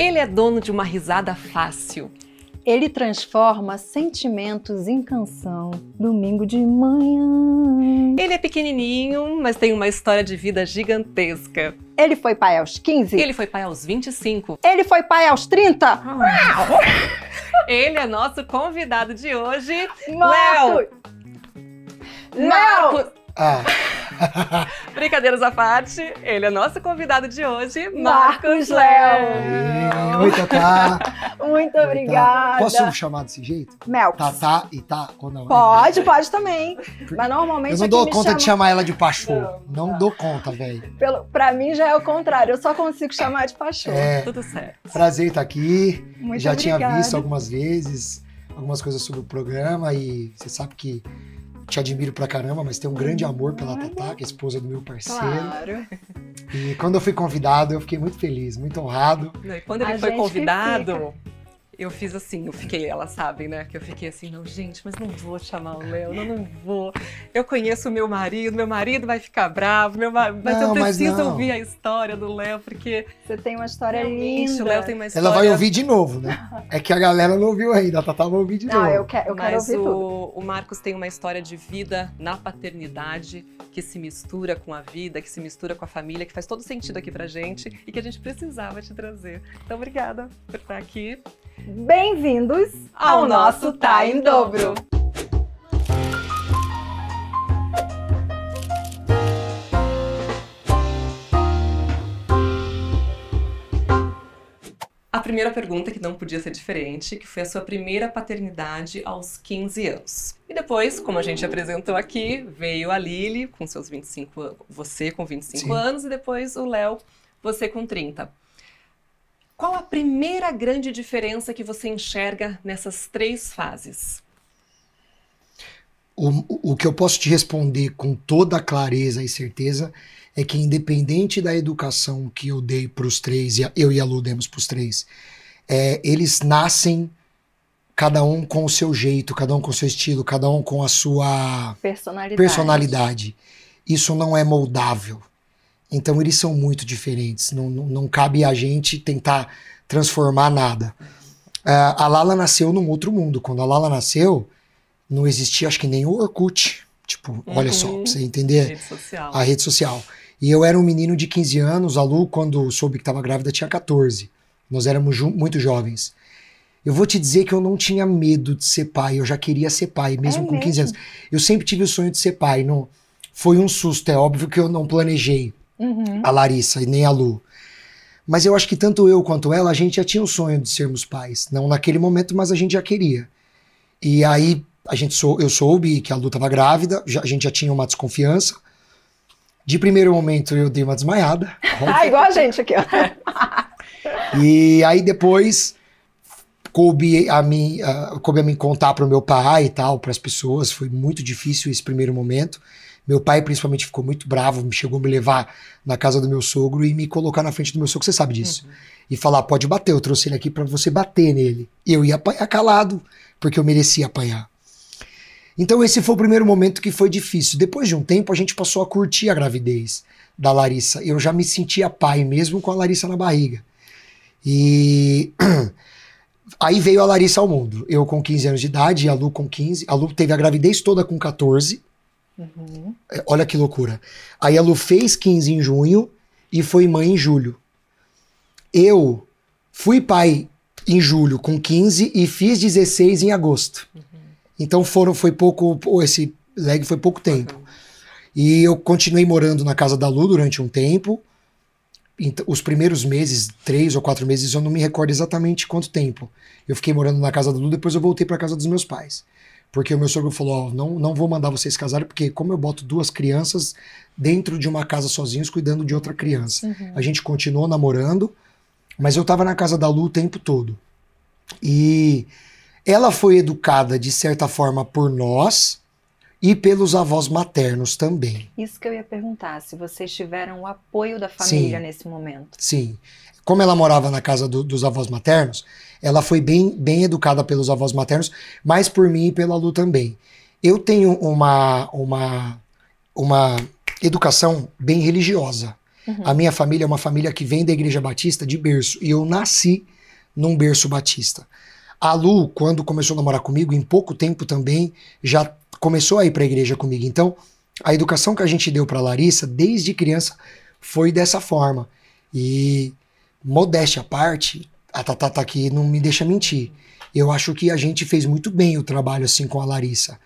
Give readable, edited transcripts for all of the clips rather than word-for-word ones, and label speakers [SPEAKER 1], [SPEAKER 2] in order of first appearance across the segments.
[SPEAKER 1] Ele é dono de uma risada fácil.
[SPEAKER 2] Ele transforma sentimentos em canção, domingo de manhã.
[SPEAKER 1] Ele é pequenininho, mas tem uma história de vida gigantesca.
[SPEAKER 2] Ele foi pai aos 15?
[SPEAKER 1] Ele foi pai aos 25.
[SPEAKER 2] Ele foi pai aos 30?
[SPEAKER 1] Ele é nosso convidado de hoje,
[SPEAKER 2] Léo!
[SPEAKER 1] Marcos! Brincadeiras à parte, ele é nosso convidado de hoje, Marcos Léo.
[SPEAKER 3] Oi, Tatá.
[SPEAKER 2] Muito obrigada.
[SPEAKER 3] Posso chamar desse jeito?
[SPEAKER 2] Melks.
[SPEAKER 3] Tatá e Tá ou não?
[SPEAKER 2] Pode também. Mas normalmente
[SPEAKER 3] eu não dou conta de chamar ela de Pachô. Não dou conta, velho.
[SPEAKER 2] Pra mim já é o contrário, eu só consigo chamar de Pachô.
[SPEAKER 1] Tudo certo.
[SPEAKER 3] Prazer estar aqui.
[SPEAKER 2] Muito
[SPEAKER 3] já
[SPEAKER 2] obrigada.
[SPEAKER 3] tinha visto algumas vezes, algumas coisas sobre o programa e você sabe que te admiro pra caramba, mas tenho um grande amor pela Tatá, que é a esposa do meu parceiro.
[SPEAKER 2] Claro.
[SPEAKER 3] E quando eu fui convidado, eu fiquei muito feliz, muito honrado.
[SPEAKER 1] E quando ele foi convidado, eu fiz assim, elas sabem, né? Que eu fiquei assim, não, gente, mas não vou chamar o Léo, não vou. Eu conheço o meu marido vai ficar bravo, mas eu preciso ouvir a história do Léo, porque...
[SPEAKER 2] Você tem uma história linda.
[SPEAKER 1] O Léo tem uma história...
[SPEAKER 3] Ela vai ouvir de novo, né? É que a galera não ouviu ainda, a Tatá vai ouvir de novo.
[SPEAKER 2] Não, eu quero ouvir tudo.
[SPEAKER 1] O Marcos tem uma história de vida na paternidade, que se mistura com a vida, que se mistura com a família, que faz todo sentido aqui pra gente e que a gente precisava te trazer. Então, obrigada por estar aqui.
[SPEAKER 2] Bem-vindos ao nosso Tá em Dobro.
[SPEAKER 1] A primeira pergunta, que não podia ser diferente, que foi a sua primeira paternidade aos 15 anos. E depois, como a gente apresentou aqui, veio a Lili com seus 25 anos, você com 25 anos, e depois o Léo, você com 30. Qual a primeira grande diferença que você enxerga nessas três fases?
[SPEAKER 3] O que eu posso te responder com toda clareza e certeza é que, independente da educação que eu dei para os três, eu e a Lu demos para os três, eles nascem cada um com o seu jeito, cada um com o seu estilo, cada um com a sua personalidade. Isso não é moldável. Então eles são muito diferentes, não cabe a gente tentar transformar nada. A Lala nasceu num outro mundo. Quando a Lala nasceu, não existia acho que nem o Orkut. Tipo, olha só, pra você entender a rede social. E eu era um menino de 15 anos, a Lu, quando soube que estava grávida, tinha 14. Nós éramos muito jovens. Eu vou te dizer que eu não tinha medo de ser pai, eu já queria ser pai, mesmo com 15 anos. Eu sempre tive o sonho de ser pai, não foi um susto, é óbvio que eu não planejei. A Larissa e nem a Lu. Mas eu acho que tanto eu quanto ela, a gente já tinha o sonho de sermos pais. Não naquele momento, mas a gente já queria. E aí eu soube que a Lu estava grávida, a gente já tinha uma desconfiança. De primeiro momento eu dei uma desmaiada.
[SPEAKER 2] Igual a gente aqui, ó.
[SPEAKER 3] E aí depois coube a mim contar para o meu pai e tal, para as pessoas. Foi muito difícil esse primeiro momento. Meu pai, principalmente, ficou muito bravo, chegou a me levar na casa do meu sogro e me colocar na frente do meu sogro, você sabe disso. E falar, pode bater, eu trouxe ele aqui pra você bater nele. E eu ia apanhar calado, porque eu merecia apanhar. Então esse foi o primeiro momento que foi difícil. Depois de um tempo, a gente passou a curtir a gravidez da Larissa. Eu já me sentia pai, mesmo com a Larissa na barriga. E aí veio a Larissa ao mundo. Eu com 15 anos de idade e a Lu com 15. A Lu teve a gravidez toda com 14. Olha que loucura. Aí a Lu fez 15 em junho e foi mãe em julho. Eu fui pai em julho com 15 e fiz 16 em agosto. Então foi pouco, esse lag foi pouco tempo. E eu continuei morando na casa da Lu durante um tempo. Os primeiros meses, 3 ou 4 meses, eu não me recordo exatamente quanto tempo. Eu fiquei morando na casa da Lu, depois eu voltei para casa dos meus pais. Porque o meu sogro falou, não vou mandar vocês casarem, porque como eu boto 2 crianças dentro de uma casa sozinhos, cuidando de outra criança. A gente continuou namorando, mas eu tava na casa da Lu o tempo todo. E ela foi educada, de certa forma, por nós e pelos avós maternos também.
[SPEAKER 2] Isso que eu ia perguntar, se vocês tiveram o apoio da família nesse momento.
[SPEAKER 3] Sim. Como ela morava na casa dos avós maternos, ela foi bem educada pelos avós maternos, mas por mim e pela Lu também. Eu tenho uma educação bem religiosa. A minha família é uma família que vem da Igreja Batista de berço, e eu nasci num berço batista. A Lu, quando começou a namorar comigo, em pouco tempo também já começou a ir para a igreja comigo. Então, a educação que a gente deu para Larissa, desde criança, foi dessa forma. E, modéstia à parte, a Tatá tá aqui, não me deixa mentir. Eu acho que a gente fez muito bem o trabalho assim com a Larissa.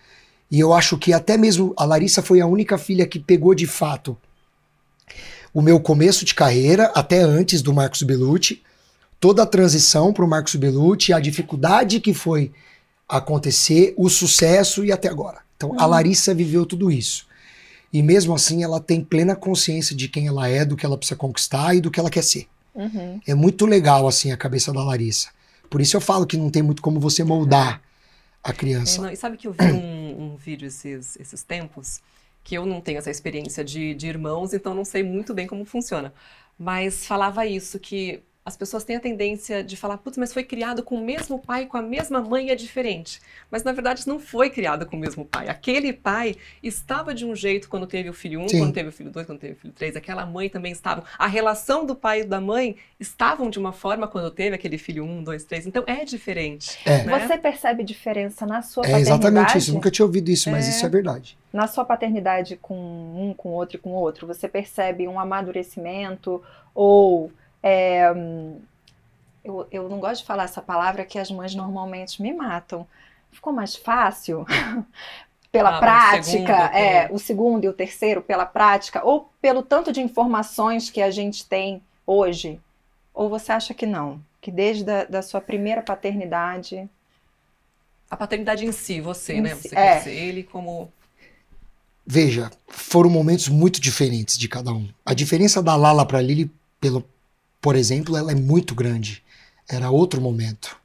[SPEAKER 3] E eu acho que até mesmo a Larissa foi a única filha que pegou de fato o meu começo de carreira, até antes do Marcos Bellucci, toda a transição para o Marcos Bellucci, a dificuldade que foi acontecer, o sucesso e até agora. Então a Larissa viveu tudo isso. E mesmo assim ela tem plena consciência de quem ela é, do que ela precisa conquistar e do que ela quer ser. É muito legal assim a cabeça da Larissa. Por isso eu falo que não tem muito como você moldar a criança.
[SPEAKER 1] Não, e sabe que eu vi um vídeo esses tempos, que eu não tenho essa experiência de irmãos, então não sei muito bem como funciona. Mas falava isso, que as pessoas têm a tendência de falar, putz, mas foi criado com o mesmo pai, com a mesma mãe, é diferente. Mas na verdade não foi criado com o mesmo pai. Aquele pai estava de um jeito quando teve o filho 1, quando teve o filho 2, quando teve o filho 3. Aquela mãe também estava. A relação do pai e da mãe estavam de uma forma quando teve aquele filho 1, 2, 3. Então é diferente. Né?
[SPEAKER 2] Você percebe diferença na sua paternidade?
[SPEAKER 3] É exatamente isso. Eu nunca tinha ouvido isso, mas isso é verdade.
[SPEAKER 2] Na sua paternidade com um, com outro e com outro, você percebe um amadurecimento ou... Eu não gosto de falar essa palavra que as mães normalmente me matam. Ficou mais fácil pela prática, o segundo e o terceiro pela prática, ou pelo tanto de informações que a gente tem hoje? Ou você acha que não? Que desde da sua primeira paternidade...
[SPEAKER 3] A
[SPEAKER 1] paternidade em si, né? Você quer ser ele como...
[SPEAKER 3] Veja, foram momentos muito diferentes de cada um. A diferença da Lala para Lili, por exemplo, ela é muito grande. Era outro momento.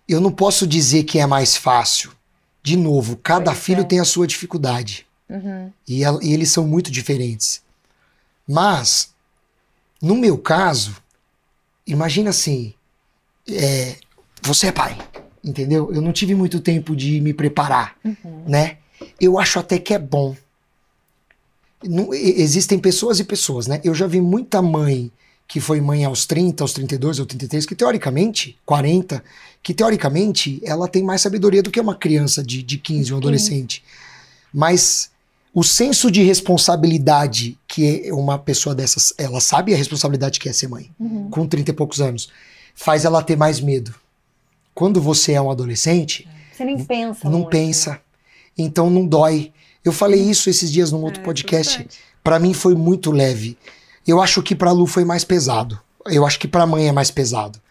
[SPEAKER 3] Eu não posso dizer que é mais fácil. De novo, cada filho tem a sua dificuldade. E eles são muito diferentes. Mas, no meu caso, imagina assim, você é pai, entendeu? Eu não tive muito tempo de me preparar, né? Eu acho até que é bom. Não, existem pessoas e pessoas, né? Eu já vi muita mãe que foi mãe aos 30, aos 32, aos 33, que teoricamente, 40, que teoricamente ela tem mais sabedoria do que uma criança de 15, um adolescente. Mas o senso de responsabilidade que uma pessoa dessas, ela sabe a responsabilidade que é ser mãe, com 30 e poucos anos, faz ela ter mais medo. Quando você é um adolescente...
[SPEAKER 2] Você nem pensa.
[SPEAKER 3] Não pensa. Então não dói. Eu falei isso esses dias num outro podcast. Pra mim foi muito leve. Eu acho que pra Lu foi mais pesado. Eu acho que pra mãe é mais pesado.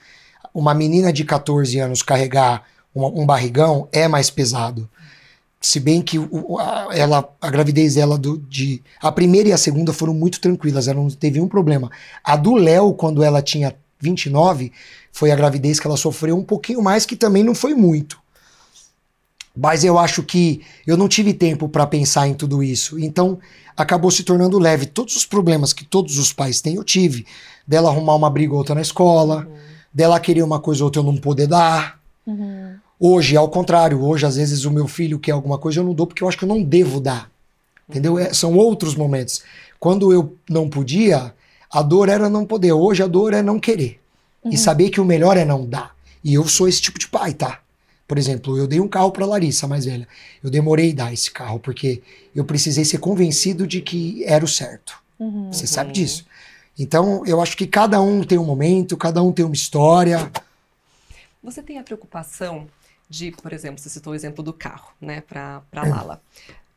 [SPEAKER 3] Uma menina de 14 anos carregar um barrigão é mais pesado. Se bem que a gravidez dela, a primeira e a segunda foram muito tranquilas. Ela não teve um problema. A do Léo, quando ela tinha 29, foi a gravidez que ela sofreu um pouquinho mais, que também não foi muito. Mas eu acho que eu não tive tempo para pensar em tudo isso. Então, acabou se tornando leve. Todos os problemas que todos os pais têm, eu tive. Dela arrumar uma briga ou outra na escola, dela querer uma coisa ou outra eu não poder dar. Hoje, ao contrário. Hoje, às vezes, o meu filho quer alguma coisa eu não dou porque eu acho que eu não devo dar. Entendeu? São outros momentos. Quando eu não podia, a dor era não poder. Hoje, a dor é não querer. E saber que o melhor é não dar. E eu sou esse tipo de pai, tá? Por exemplo, eu dei um carro para Larissa, mais velha. Eu demorei a dar esse carro, porque eu precisei ser convencido de que era o certo. Você sabe disso. Então, eu acho que cada um tem um momento, cada um tem uma história.
[SPEAKER 1] Você tem a preocupação de, por exemplo, você citou o exemplo do carro, né, para Lala.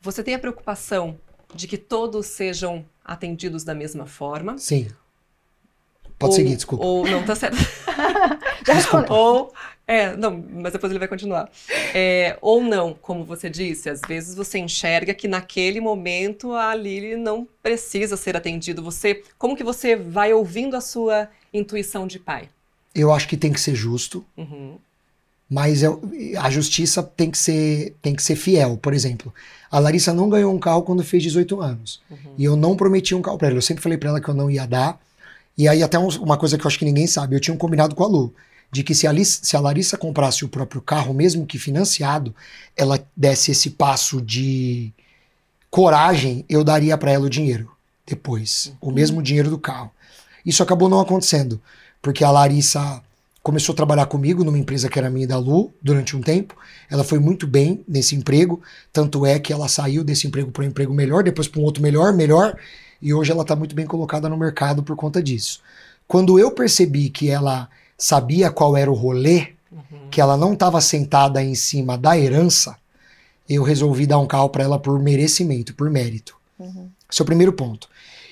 [SPEAKER 1] Você tem a preocupação de que todos sejam atendidos da mesma forma?
[SPEAKER 3] Sim. Pode seguir, desculpa.
[SPEAKER 1] Ou não, tá certo.
[SPEAKER 3] Desculpa.
[SPEAKER 1] Não, mas depois ele vai continuar. Ou não, como você disse, às vezes você enxerga que naquele momento a Lili não precisa ser atendido. Como que você vai ouvindo a sua intuição de pai?
[SPEAKER 3] Eu acho que tem que ser justo, mas a justiça tem que ser fiel. Por exemplo, a Larissa não ganhou um carro quando fez 18 anos. E eu não prometi um carro para ela. Eu sempre falei para ela que eu não ia dar. E aí até uma coisa que eu acho que ninguém sabe, eu tinha um combinado com a Lu, de que se a Larissa comprasse o próprio carro, mesmo que financiado, ela desse esse passo de coragem, eu daria para ela o dinheiro depois, o mesmo dinheiro do carro. Isso acabou não acontecendo, porque a Larissa começou a trabalhar comigo numa empresa que era minha e da Lu durante um tempo. Ela foi muito bem nesse emprego, tanto é que ela saiu desse emprego para um emprego melhor, depois para um outro melhor, e hoje ela está muito bem colocada no mercado por conta disso. Quando eu percebi que ela sabia qual era o rolê, que ela não estava sentada em cima da herança, eu resolvi dar um carro para ela por merecimento, por mérito. Esse é o primeiro ponto.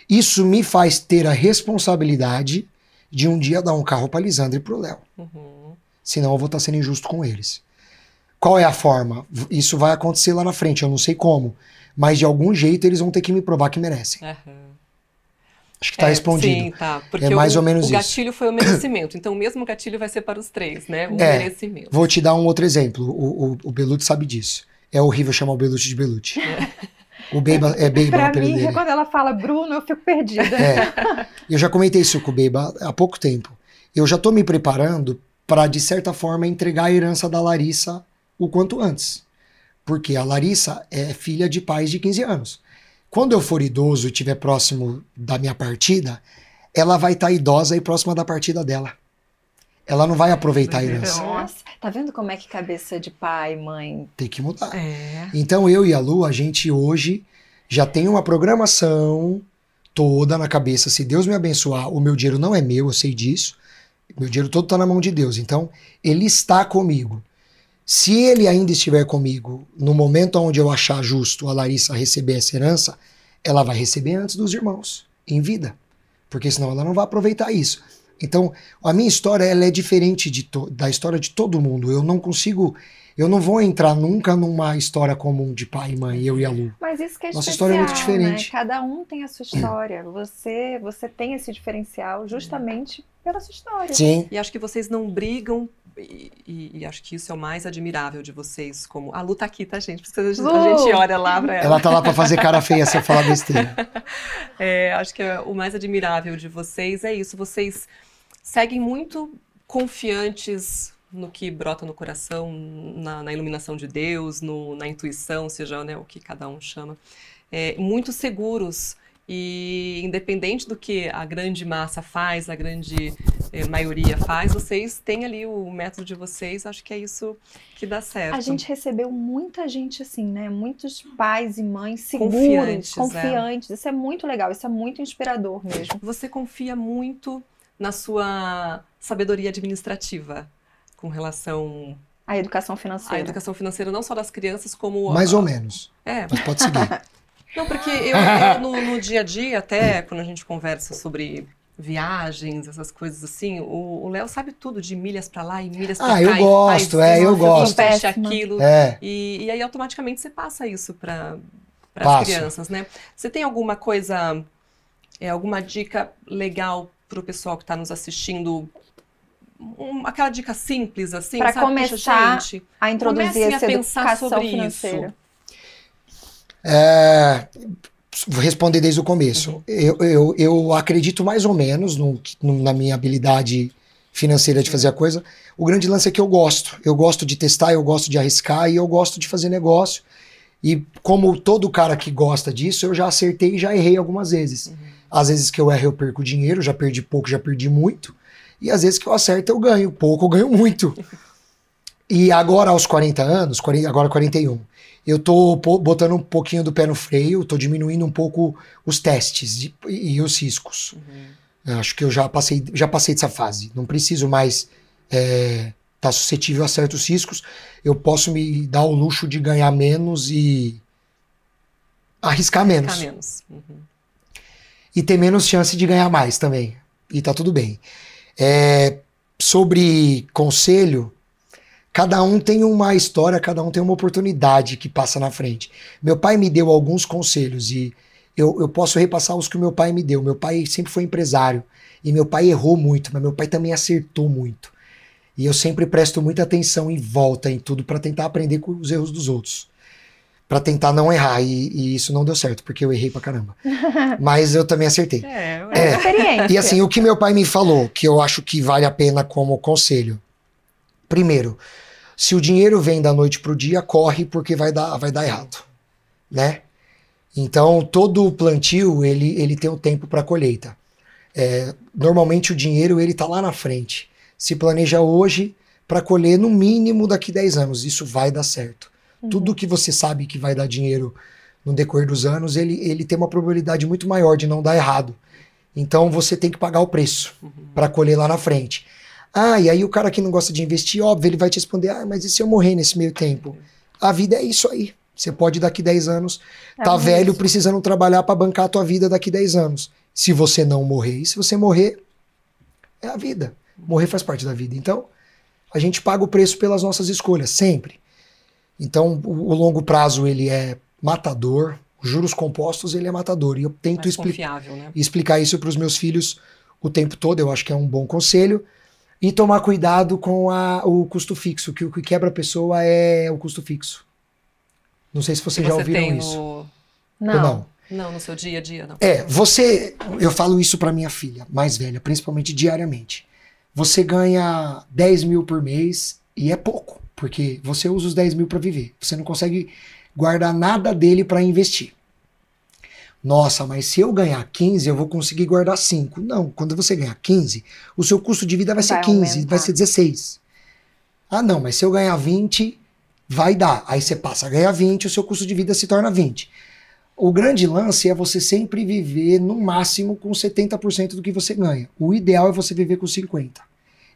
[SPEAKER 3] Isso me faz ter a responsabilidade de um dia dar um carro para Lisandra e para o Léo. Senão eu vou estar sendo injusto com eles. Qual é a forma? Isso vai acontecer lá na frente, eu não sei como. Mas de algum jeito eles vão ter que me provar que merecem. Acho que tá respondido.
[SPEAKER 1] Sim, tá. Porque
[SPEAKER 3] é mais ou menos
[SPEAKER 1] o gatilho foi o merecimento. Então o mesmo gatilho vai ser para os três, né? O merecimento.
[SPEAKER 3] Vou te dar um outro exemplo. O Belucci sabe disso. É horrível chamar o Belucci de Belucci. O Beiba é Beiba.
[SPEAKER 2] Pra mim, quando ela fala Bruno, eu fico perdida.
[SPEAKER 3] Eu já comentei isso com o Beiba há pouco tempo. Eu já tô me preparando para, de certa forma, entregar a herança da Larissa o quanto antes. Porque a Larissa é filha de pais de 15 anos. Quando eu for idoso e estiver próximo da minha partida, ela vai estar idosa e próxima da partida dela. Ela não vai aproveitar a herança.
[SPEAKER 2] Nossa, tá vendo como é que cabeça de pai, mãe...
[SPEAKER 3] Tem que mudar. Então eu e a Lu, a gente hoje já tem uma programação toda na cabeça. Se Deus me abençoar, o meu dinheiro não é meu, eu sei disso. Meu dinheiro todo está na mão de Deus. Então, ele está comigo. Se ele ainda estiver comigo no momento onde eu achar justo a Larissa receber essa herança, ela vai receber antes dos irmãos, em vida. Porque senão ela não vai aproveitar isso. Então, a minha história ela é diferente da história de todo mundo. Eu não vou entrar nunca numa história comum de pai e mãe, eu e a Lu.
[SPEAKER 2] Mas isso que é
[SPEAKER 3] Nossa
[SPEAKER 2] especial,
[SPEAKER 3] história é muito diferente.
[SPEAKER 2] né? Cada um tem a sua história. Você tem esse diferencial justamente pela sua história.
[SPEAKER 3] Sim.
[SPEAKER 1] E acho que vocês não brigam, e acho que isso é o mais admirável de vocês. Como a Lu tá aqui, tá, gente? A gente olha lá pra ela.
[SPEAKER 3] Ela tá lá pra fazer cara feia se eu falar besteira.
[SPEAKER 1] Acho que o mais admirável de vocês é isso. Vocês seguem muito confiantes no que brota no coração, na iluminação de Deus, na intuição, seja, né, o que cada um chama. Muito seguros e independente do que a grande massa faz, a grande maioria faz, vocês têm ali o método de vocês, acho que é isso que dá certo.
[SPEAKER 2] A gente recebeu muita gente assim, né? Muitos pais e mães seguros, confiantes. Isso é muito legal, isso é muito inspirador mesmo.
[SPEAKER 1] Você confia muito na sua sabedoria administrativa com relação
[SPEAKER 2] à educação financeira.
[SPEAKER 1] A educação financeira não só das crianças, como...
[SPEAKER 3] Mais ou menos. Mas pode seguir.
[SPEAKER 1] Não, porque eu no dia a dia, até quando a gente conversa sobre viagens, essas coisas assim, o Léo sabe tudo de milhas pra lá e milhas pra cá.
[SPEAKER 3] Eu gosto, eu gosto.
[SPEAKER 1] Aquilo, e aí automaticamente você passa isso para as crianças, né? Você tem alguma coisa, alguma dica legal pro pessoal que está nos assistindo? Aquela dica simples, assim,
[SPEAKER 2] para começar a introduzir essa
[SPEAKER 1] educação
[SPEAKER 2] financeira.
[SPEAKER 3] Vou responder desde o começo. Eu acredito mais ou menos na minha habilidade financeira de fazer a coisa. O grande lance é que eu gosto. Eu gosto de testar, eu gosto de arriscar e eu gosto de fazer negócio. E como todo cara que gosta disso, eu já acertei e já errei algumas vezes. Às vezes que eu erro, eu perco dinheiro, já perdi pouco, já perdi muito. E às vezes que eu acerto, eu ganho pouco, eu ganho muito. E agora, aos 40 anos, agora 41, eu tô botando um pouquinho do pé no freio, tô diminuindo um pouco os testes e os riscos. Acho que eu já passei dessa fase. Não preciso mais tá suscetível a certos riscos. Eu posso me dar o luxo de ganhar menos e arriscar menos. E ter menos chance de ganhar mais também. E tá tudo bem. Sobre conselho, cada um tem uma história, cada um tem uma oportunidade que passa na frente. Meu pai me deu alguns conselhos e eu posso repassar os que o meu pai me deu. Meu pai sempre foi empresário e meu pai errou muito, mas meu pai também acertou muito. E eu sempre presto muita atenção em volta em tudo para tentar aprender com os erros dos outros. Para tentar não errar, e isso não deu certo, porque eu errei pra caramba. Mas eu também acertei.
[SPEAKER 2] Experiência.
[SPEAKER 3] E assim, o que meu pai me falou, que eu acho que vale a pena como conselho. Primeiro, se o dinheiro vem da noite pro dia, corre porque vai dar errado, né? Então, todo plantio, ele tem um tempo para colheita. Normalmente o dinheiro ele tá lá na frente. Se planeja hoje para colher no mínimo daqui 10 anos. Isso vai dar certo. Tudo que você sabe que vai dar dinheiro no decorrer dos anos, ele tem uma probabilidade muito maior de não dar errado. Então você tem que pagar o preço para colher lá na frente. E aí o cara que não gosta de investir, óbvio, ele vai te responder, mas e se eu morrer nesse meio tempo? A vida é isso aí. Você pode daqui 10 anos tá velho precisando trabalhar para bancar a tua vida daqui 10 anos. Se você não morrer, e se você morrer, é a vida. Morrer faz parte da vida. Então, a gente paga o preço pelas nossas escolhas, sempre. Então, o longo prazo, ele é matador. Os juros compostos, ele é matador. E eu tento explicar isso para os meus filhos o tempo todo. Eu acho que é um bom conselho. E tomar cuidado com o custo fixo, que o que quebra a pessoa é o custo fixo. Não sei se vocês já ouviram isso.
[SPEAKER 2] Não.
[SPEAKER 1] Não, no seu dia a dia, não.
[SPEAKER 3] Eu falo isso para minha filha mais velha, principalmente diariamente. Você ganha 10 mil por mês e é pouco, porque você usa os 10 mil para viver. Você não consegue guardar nada dele para investir. Nossa, mas se eu ganhar 15, eu vou conseguir guardar 5. Não, quando você ganhar 15, o seu custo de vida vai ser 15, aumentar. Vai ser 16. Não, mas se eu ganhar 20, vai dar. Aí você passa a ganhar 20, o seu custo de vida se torna 20. O grande lance é você sempre viver no máximo com 70% do que você ganha. O ideal é você viver com 50%.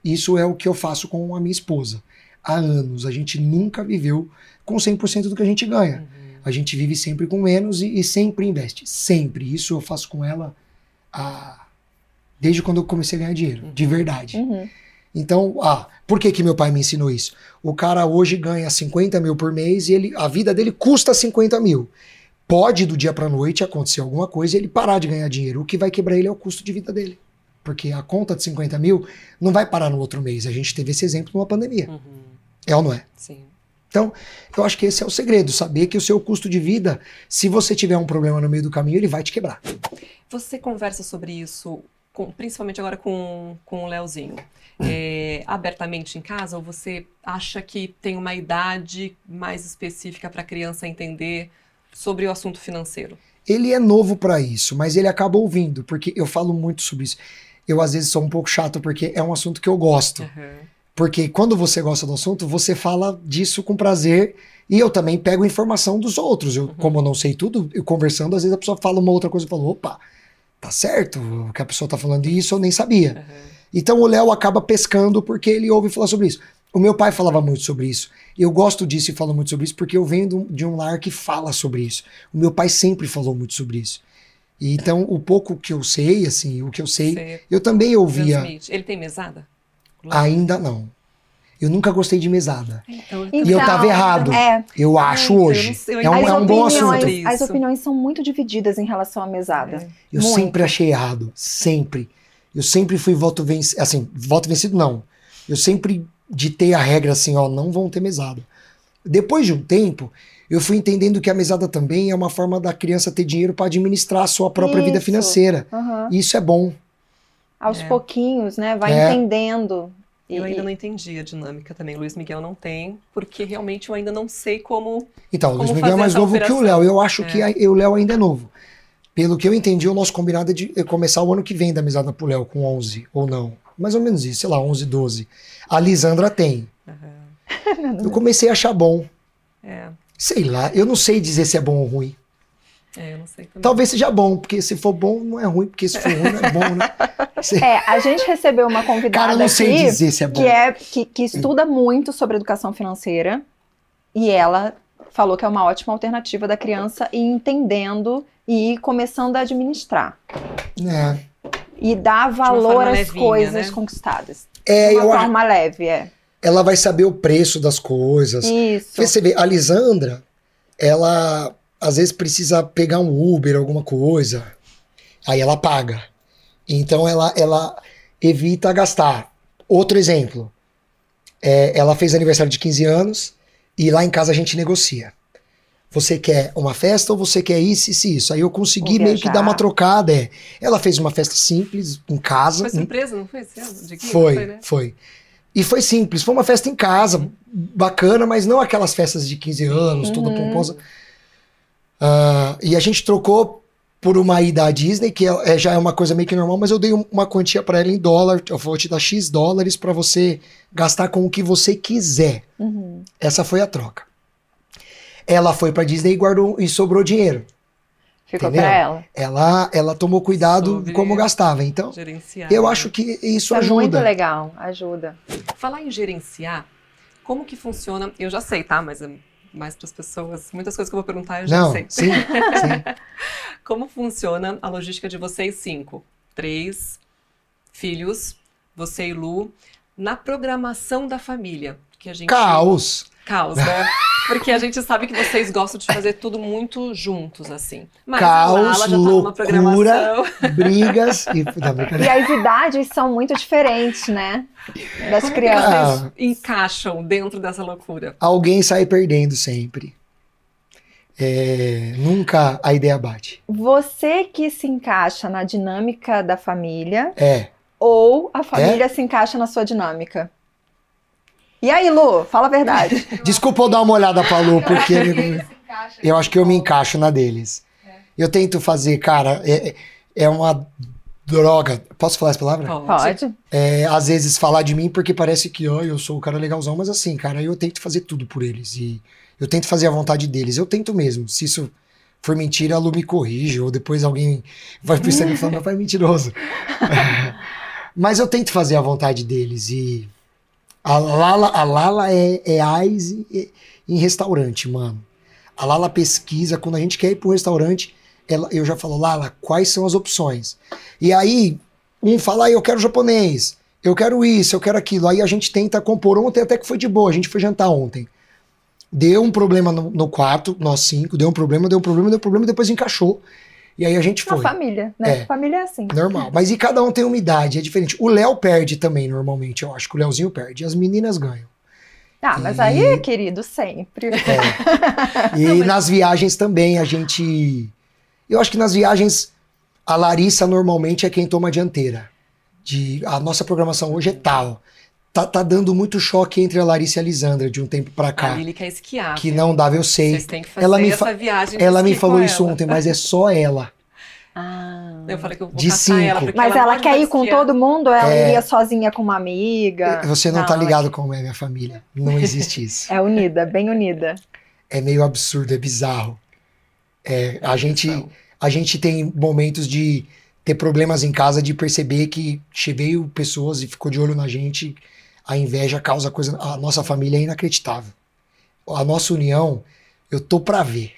[SPEAKER 3] Isso é o que eu faço com a minha esposa. Há anos, a gente nunca viveu com 100% do que a gente ganha. A gente vive sempre com menos e sempre investe. Sempre. Isso eu faço com ela desde quando eu comecei a ganhar dinheiro. De verdade. Então, por que meu pai me ensinou isso? O cara hoje ganha 50 mil por mês e a vida dele custa 50 mil. Pode, do dia pra noite, acontecer alguma coisa e ele parar de ganhar dinheiro. O que vai quebrar ele é o custo de vida dele. Porque a conta de 50 mil não vai parar no outro mês. A gente teve esse exemplo numa pandemia. É ou não é?
[SPEAKER 1] Sim.
[SPEAKER 3] Então, eu acho que esse é o segredo. Saber que o seu custo de vida, se você tiver um problema no meio do caminho, ele vai te quebrar.
[SPEAKER 1] Você conversa sobre isso, principalmente agora com o Leozinho, abertamente em casa? Ou você acha que tem uma idade mais específica para a criança entender sobre o assunto financeiro?
[SPEAKER 3] Ele é novo para isso, mas ele acaba ouvindo, porque eu falo muito sobre isso. Eu, às vezes, sou um pouco chato, porque é um assunto que eu gosto. Porque quando você gosta do assunto, você fala disso com prazer, e eu também pego informação dos outros. Como eu não sei tudo, eu conversando, às vezes a pessoa fala uma outra coisa e fala, opa, tá certo, o que a pessoa tá falando isso eu nem sabia. Então o Léo acaba pescando porque ele ouve falar sobre isso. O meu pai falava muito sobre isso. Eu gosto disso e falo muito sobre isso porque eu venho de um lar que fala sobre isso. O meu pai sempre falou muito sobre isso. E então, o pouco que eu sei, assim, o que eu sei, eu também ouvia.
[SPEAKER 1] Ele tem mesada?
[SPEAKER 3] Ainda não. Eu nunca gostei de mesada.
[SPEAKER 2] Então,
[SPEAKER 3] e eu tava errado. Eu acho hoje. É um bom assunto.
[SPEAKER 2] As opiniões são muito divididas em relação à mesada.
[SPEAKER 3] Eu sempre achei errado. Sempre. Eu sempre fui voto vencido. Assim, voto vencido não. Eu sempre ditei a regra assim, não vão ter mesada. Depois de um tempo, eu fui entendendo que a mesada também é uma forma da criança ter dinheiro para administrar a sua própria vida financeira. E isso é bom.
[SPEAKER 2] Aos pouquinhos, né? Vai entendendo.
[SPEAKER 1] Eu ainda não entendi a dinâmica também. O Luiz Miguel não tem, porque realmente eu ainda não sei como.
[SPEAKER 3] Então, o Luiz Miguel é mais novo que o Léo. Eu acho que o Léo ainda é novo. Pelo que eu entendi, o nosso combinado é de começar o ano que vem da mesada pro Léo, com 11, ou não. Mais ou menos isso, sei lá, 11, 12. A Lisandra tem. Eu comecei a achar bom. Sei lá, eu não sei dizer se é bom ou ruim.
[SPEAKER 1] Eu não sei também.
[SPEAKER 3] Talvez seja bom, porque se for bom, não é ruim, porque se for ruim, não é bom, né?
[SPEAKER 2] A gente recebeu uma convidada
[SPEAKER 3] Cara, eu não sei
[SPEAKER 2] aqui
[SPEAKER 3] dizer se é bom.
[SPEAKER 2] que estuda muito sobre educação financeira, e ela falou que é uma ótima alternativa da criança ir entendendo e ir começando a administrar. E dar valor às coisas conquistadas. De uma forma leve,
[SPEAKER 3] Ela vai saber o preço das coisas.
[SPEAKER 2] Isso.
[SPEAKER 3] Você vê, a Lisandra, ela às vezes precisa pegar um Uber, alguma coisa, aí ela paga. Então ela evita gastar. Outro exemplo, ela fez aniversário de 15 anos e lá em casa a gente negocia. Você quer uma festa ou você quer isso, isso e isso? Aí eu consegui meio que dar uma trocada. Ela fez uma festa simples, em casa.
[SPEAKER 1] Foi surpresa, não foi?
[SPEAKER 3] Foi. E foi simples, foi uma festa em casa, bacana, mas não aquelas festas de 15 anos, toda pomposa. E a gente trocou por uma ida à Disney, que já é uma coisa meio que normal, mas eu dei uma quantia para ela em dólar, eu vou te dar X dólares para você gastar com o que você quiser.
[SPEAKER 2] Uhum.
[SPEAKER 3] Essa foi a troca. Ela foi pra Disney e guardou e sobrou dinheiro.
[SPEAKER 2] Ficou
[SPEAKER 3] entendeu?
[SPEAKER 2] pra ela.
[SPEAKER 3] Ela tomou cuidado
[SPEAKER 1] Sobre
[SPEAKER 3] como gastava. Então,
[SPEAKER 1] gerenciar,
[SPEAKER 3] eu
[SPEAKER 1] né?
[SPEAKER 3] acho que isso
[SPEAKER 2] Isso é
[SPEAKER 3] ajuda.
[SPEAKER 2] muito legal, ajuda.
[SPEAKER 1] Falar em gerenciar, como que funciona? Eu já sei, tá? Mas é mais para as pessoas. Muitas coisas que eu vou perguntar eu já
[SPEAKER 3] Não,
[SPEAKER 1] sei.
[SPEAKER 3] sim.
[SPEAKER 1] Como funciona a logística de vocês 5? 3 filhos, você e Lu, na programação da família. Que a gente...
[SPEAKER 3] Caos.
[SPEAKER 1] Caos, né? Porque a gente sabe que vocês gostam de fazer tudo muito juntos, assim. Mas
[SPEAKER 3] Caos,
[SPEAKER 1] a Lala já tá numa
[SPEAKER 3] loucura,
[SPEAKER 1] programação.
[SPEAKER 3] brigas e... Não,
[SPEAKER 2] E
[SPEAKER 3] brincadeira.
[SPEAKER 2] as idades são muito diferentes, né? Das
[SPEAKER 1] Como que
[SPEAKER 2] crianças.
[SPEAKER 1] vocês encaixam dentro dessa loucura?
[SPEAKER 3] Alguém sai perdendo sempre. Nunca a ideia bate.
[SPEAKER 2] Você que se encaixa na dinâmica da família ou a
[SPEAKER 3] É?
[SPEAKER 2] família se encaixa na sua dinâmica? E aí, Lu? Fala a verdade.
[SPEAKER 3] Desculpa eu dar uma olhada pra Lu, porque eu acho que eu me encaixo na deles. Eu tento fazer, cara, é uma droga. Posso falar essa palavra?
[SPEAKER 2] Pode.
[SPEAKER 3] Às vezes falar de mim porque parece que eu sou o cara legalzão, mas assim, cara, eu tento fazer tudo por eles. E eu tento fazer a vontade deles. Eu tento mesmo. Se isso for mentira, a Lu me corrige, ou depois alguém vai pensar e falar, meu pai é mentiroso. Mas eu tento fazer a vontade deles. E a Lala é AIS em restaurante, mano. A Lala pesquisa, quando a gente quer ir para um restaurante, eu já falo, Lala, quais são as opções? E aí, um fala, eu quero japonês, eu quero isso, eu quero aquilo. Aí a gente tenta compor. Ontem até que foi de boa, a gente foi jantar ontem. Deu um problema no quarto, nós 5, deu um problema, depois encaixou. E aí a gente foi.
[SPEAKER 2] Uma família, né? Família é assim.
[SPEAKER 3] Normal. Mas e cada um tem uma idade, é diferente. O Léo perde também, normalmente, eu acho que o Léozinho perde. As meninas ganham.
[SPEAKER 2] Ah, mas aí, querido, sempre.
[SPEAKER 3] E nas viagens também, a gente... Eu acho que nas viagens, a Larissa normalmente é quem toma a dianteira. A nossa programação hoje é tal. Tá dando muito choque entre a Larissa e a Lisandra de um tempo pra cá.
[SPEAKER 1] A Lili quer esquiar.
[SPEAKER 3] Que não dava, eu sei.
[SPEAKER 1] Vocês têm que fazer essa viagem de
[SPEAKER 3] Ela me
[SPEAKER 1] esqui
[SPEAKER 3] falou
[SPEAKER 1] com
[SPEAKER 3] isso
[SPEAKER 1] ela.
[SPEAKER 3] ontem, mas é só ela.
[SPEAKER 1] Eu falei que eu vou
[SPEAKER 3] De
[SPEAKER 1] caçar
[SPEAKER 3] 5.
[SPEAKER 1] ela. Porque
[SPEAKER 2] Mas ela
[SPEAKER 1] não
[SPEAKER 2] quer
[SPEAKER 1] vai
[SPEAKER 2] ir com
[SPEAKER 1] esquiar.
[SPEAKER 2] todo mundo ou ela iria sozinha com uma amiga?
[SPEAKER 3] Você não tá
[SPEAKER 2] ela
[SPEAKER 3] ligado como é minha família. Não existe isso.
[SPEAKER 2] É unida, bem unida.
[SPEAKER 3] É meio absurdo, é bizarro. A gente tem momentos de ter problemas em casa, de perceber que veio pessoas e ficou de olho na gente. A inveja causa coisa. A nossa família é inacreditável. A nossa união, eu tô pra ver.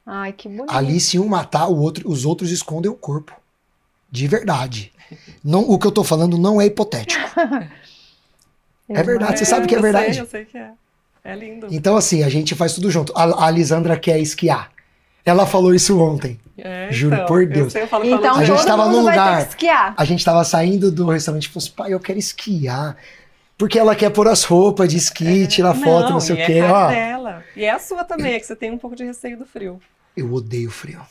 [SPEAKER 2] Ai, que bonito.
[SPEAKER 3] Ali, se um matar o outro, os outros escondem o corpo. De verdade. Não, o que eu tô falando não é hipotético. É verdade, você sabe que é verdade.
[SPEAKER 1] Eu sei que é. É lindo.
[SPEAKER 3] Então, assim, a gente faz tudo junto. A Lisandra quer esquiar. Ela falou isso ontem. Juro
[SPEAKER 1] então,
[SPEAKER 3] por Deus.
[SPEAKER 1] Eu falo
[SPEAKER 2] Então
[SPEAKER 3] A gente
[SPEAKER 2] todo
[SPEAKER 3] tava
[SPEAKER 2] mundo
[SPEAKER 3] num
[SPEAKER 2] vai ter
[SPEAKER 3] lugar.
[SPEAKER 2] que esquiar.
[SPEAKER 3] A gente tava saindo do restaurante e falou assim, pai, eu quero esquiar. Porque ela quer pôr as roupas de esqui, tirar foto, não sei o quê.
[SPEAKER 1] É
[SPEAKER 3] Ó,
[SPEAKER 1] dela. E é a sua também, é que você tem um pouco de receio do frio.
[SPEAKER 3] eu odeio frio.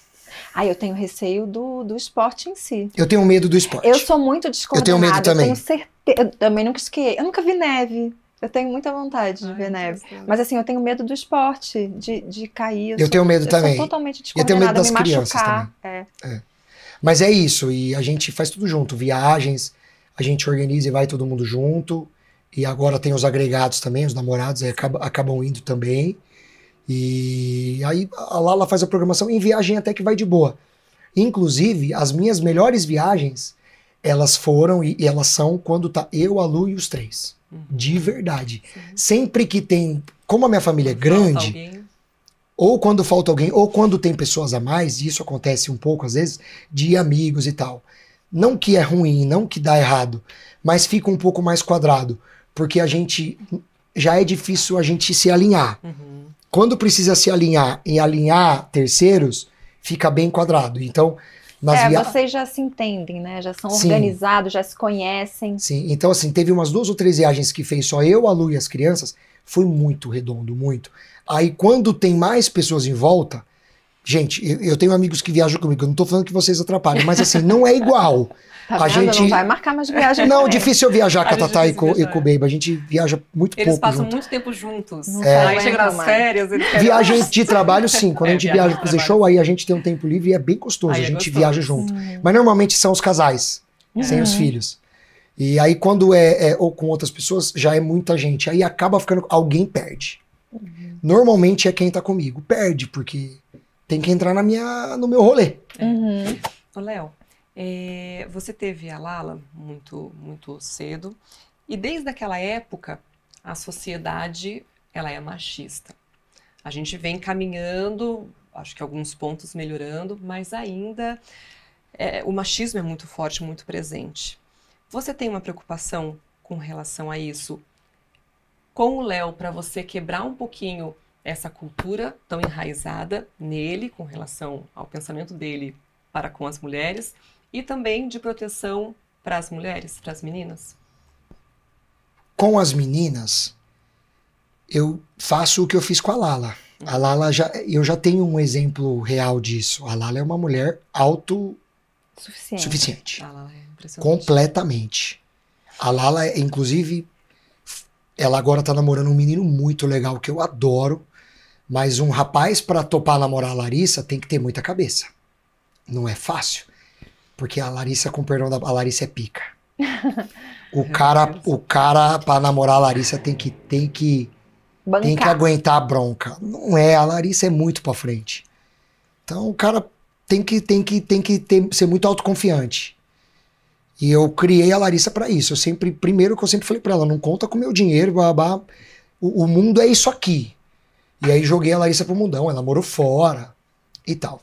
[SPEAKER 2] Ai, eu tenho receio do esporte em si.
[SPEAKER 3] Eu tenho medo do esporte.
[SPEAKER 2] Eu sou muito descoordenada.
[SPEAKER 3] Eu tenho medo também.
[SPEAKER 2] Eu tenho certeza. Eu também nunca esquiei. Eu nunca vi neve. Eu tenho muita vontade de ver neve. Mas assim, eu tenho medo do esporte, de cair.
[SPEAKER 3] Eu tenho medo também.
[SPEAKER 2] Eu sou totalmente
[SPEAKER 3] Eu tenho
[SPEAKER 2] descoordenada,
[SPEAKER 3] medo das
[SPEAKER 2] me
[SPEAKER 3] crianças
[SPEAKER 2] machucar.
[SPEAKER 3] Mas é isso, e a gente faz tudo junto. Viagens, a gente organiza e vai todo mundo junto. E agora tem os agregados também, os namorados aí acabam indo também. E aí a Lala faz a programação em viagem até que vai de boa. Inclusive, as minhas melhores viagens, elas foram e elas são quando tá eu, a Lu e os 3. De verdade. Sempre que tem, como a minha família é grande, ou quando falta alguém, ou quando tem pessoas a mais, e isso acontece um pouco às vezes, de amigos e tal. Não que é ruim, não que dá errado, mas fica um pouco mais quadrado, porque já é difícil a gente se alinhar. Quando precisa se alinhar e alinhar terceiros, fica bem quadrado. Então,
[SPEAKER 2] vocês já se entendem, né? Já são organizados, já se conhecem.
[SPEAKER 3] Sim, então assim, teve umas 2 ou 3 viagens que fez só eu, a Lu e as crianças, foi muito redondo, muito. Aí quando tem mais pessoas em volta, Gente, eu tenho amigos que viajam comigo, eu não tô falando que vocês atrapalham, mas assim, não é igual.
[SPEAKER 2] Tá vendo? Gente... Não vai marcar mais viagem.
[SPEAKER 3] Não, difícil eu viajar com a Tatá e com o Baby. A gente viaja muito pouco.
[SPEAKER 1] Eles passam
[SPEAKER 3] junto.
[SPEAKER 1] muito tempo juntos.
[SPEAKER 2] Aí
[SPEAKER 1] chega nas férias.
[SPEAKER 3] Viagem de trabalho, sim. Quando a gente viaja pra fazer show, aí a gente tem um tempo livre e é bem gostoso. A gente viaja junto. Mas normalmente são os casais, sem os filhos. E aí quando ou com outras pessoas, já é muita gente. Aí acaba ficando... Alguém perde. Normalmente é quem tá comigo. Perde, porque tem que entrar no meu rolê.
[SPEAKER 1] Ô, Léo, você teve a Lala muito, muito cedo. E desde aquela época, a sociedade ela é machista. A gente vem caminhando, acho que alguns pontos melhorando, mas ainda o machismo é muito forte, muito presente. Você tem uma preocupação com relação a isso com o Léo, para você quebrar um pouquinho essa cultura tão enraizada nele, com relação ao pensamento dele para com as mulheres, e também de proteção para as mulheres, para as meninas?
[SPEAKER 3] Com as meninas, eu faço o que eu fiz com a Lala. A Lala, eu já tenho um exemplo real disso. A Lala é uma mulher autossuficiente.
[SPEAKER 1] A Lala é impressionante.
[SPEAKER 3] Completamente. A Lala, inclusive, ela agora tá namorando um menino muito legal, que eu adoro, mas um rapaz para topar namorar a Larissa tem que ter muita cabeça. Não é fácil. Porque a Larissa, com perdão, a Larissa é pica. O cara para namorar a Larissa tem que aguentar a bronca. Não é, a Larissa é muito pra frente. Então o cara tem que ser muito autoconfiante. E eu criei a Larissa pra isso. Primeiro que eu sempre falei pra ela, não conta com meu dinheiro, babá. O mundo é isso aqui. E aí joguei a Larissa pro mundão, ela morou fora e tal.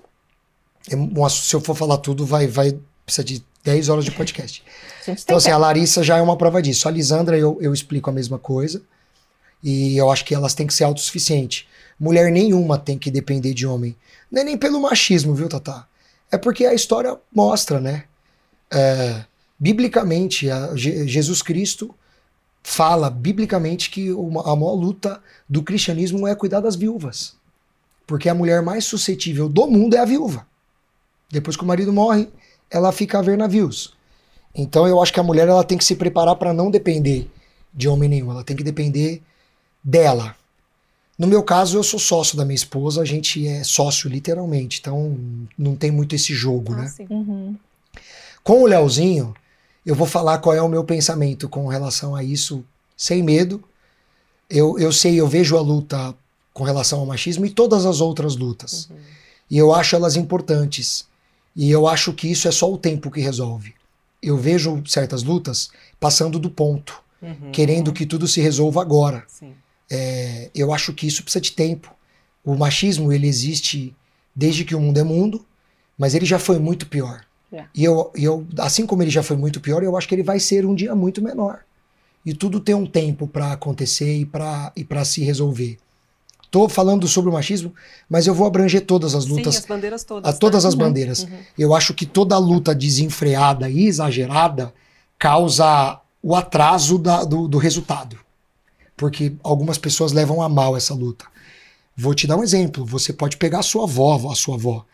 [SPEAKER 3] Se eu for falar tudo, precisa de 10 horas de podcast. Então, assim, a Larissa já é uma prova disso. A Lisandra, eu explico a mesma coisa. E eu acho que elas têm que ser autossuficientes. Mulher nenhuma tem que depender de homem. Não é nem pelo machismo, viu, Tatá? É porque a história mostra, né? Biblicamente, Jesus Cristo fala biblicamente que a maior luta do cristianismo é cuidar das viúvas. Porque a mulher mais suscetível do mundo é a viúva. Depois que o marido morre, ela fica a ver navios. Então eu acho que a mulher ela tem que se preparar para não depender de homem nenhum. Ela tem que depender dela. No meu caso, eu sou sócio da minha esposa. A gente é sócio literalmente. Então não tem muito esse jogo, né? Com o Leozinho, eu vou falar qual é o meu pensamento com relação a isso, sem medo. Eu vejo a luta com relação ao machismo e todas as outras lutas. E eu acho elas importantes. E eu acho que isso é só o tempo que resolve. Eu vejo certas lutas passando do ponto, querendo que tudo se resolva agora. Eu acho que isso precisa de tempo. O machismo, ele existe desde que o mundo é mundo, mas ele já foi muito pior. E eu, assim como ele já foi muito pior, eu acho que ele vai ser um dia muito menor. E tudo tem um tempo para acontecer e para se resolver. Tô falando sobre o machismo, mas eu vou abranger todas as lutas.
[SPEAKER 1] Sim, as bandeiras todas.
[SPEAKER 3] Todas as bandeiras. Eu acho que toda luta desenfreada e exagerada causa o atraso do resultado. Porque algumas pessoas levam a mal essa luta. Vou te dar um exemplo. Você pode pegar a sua avó.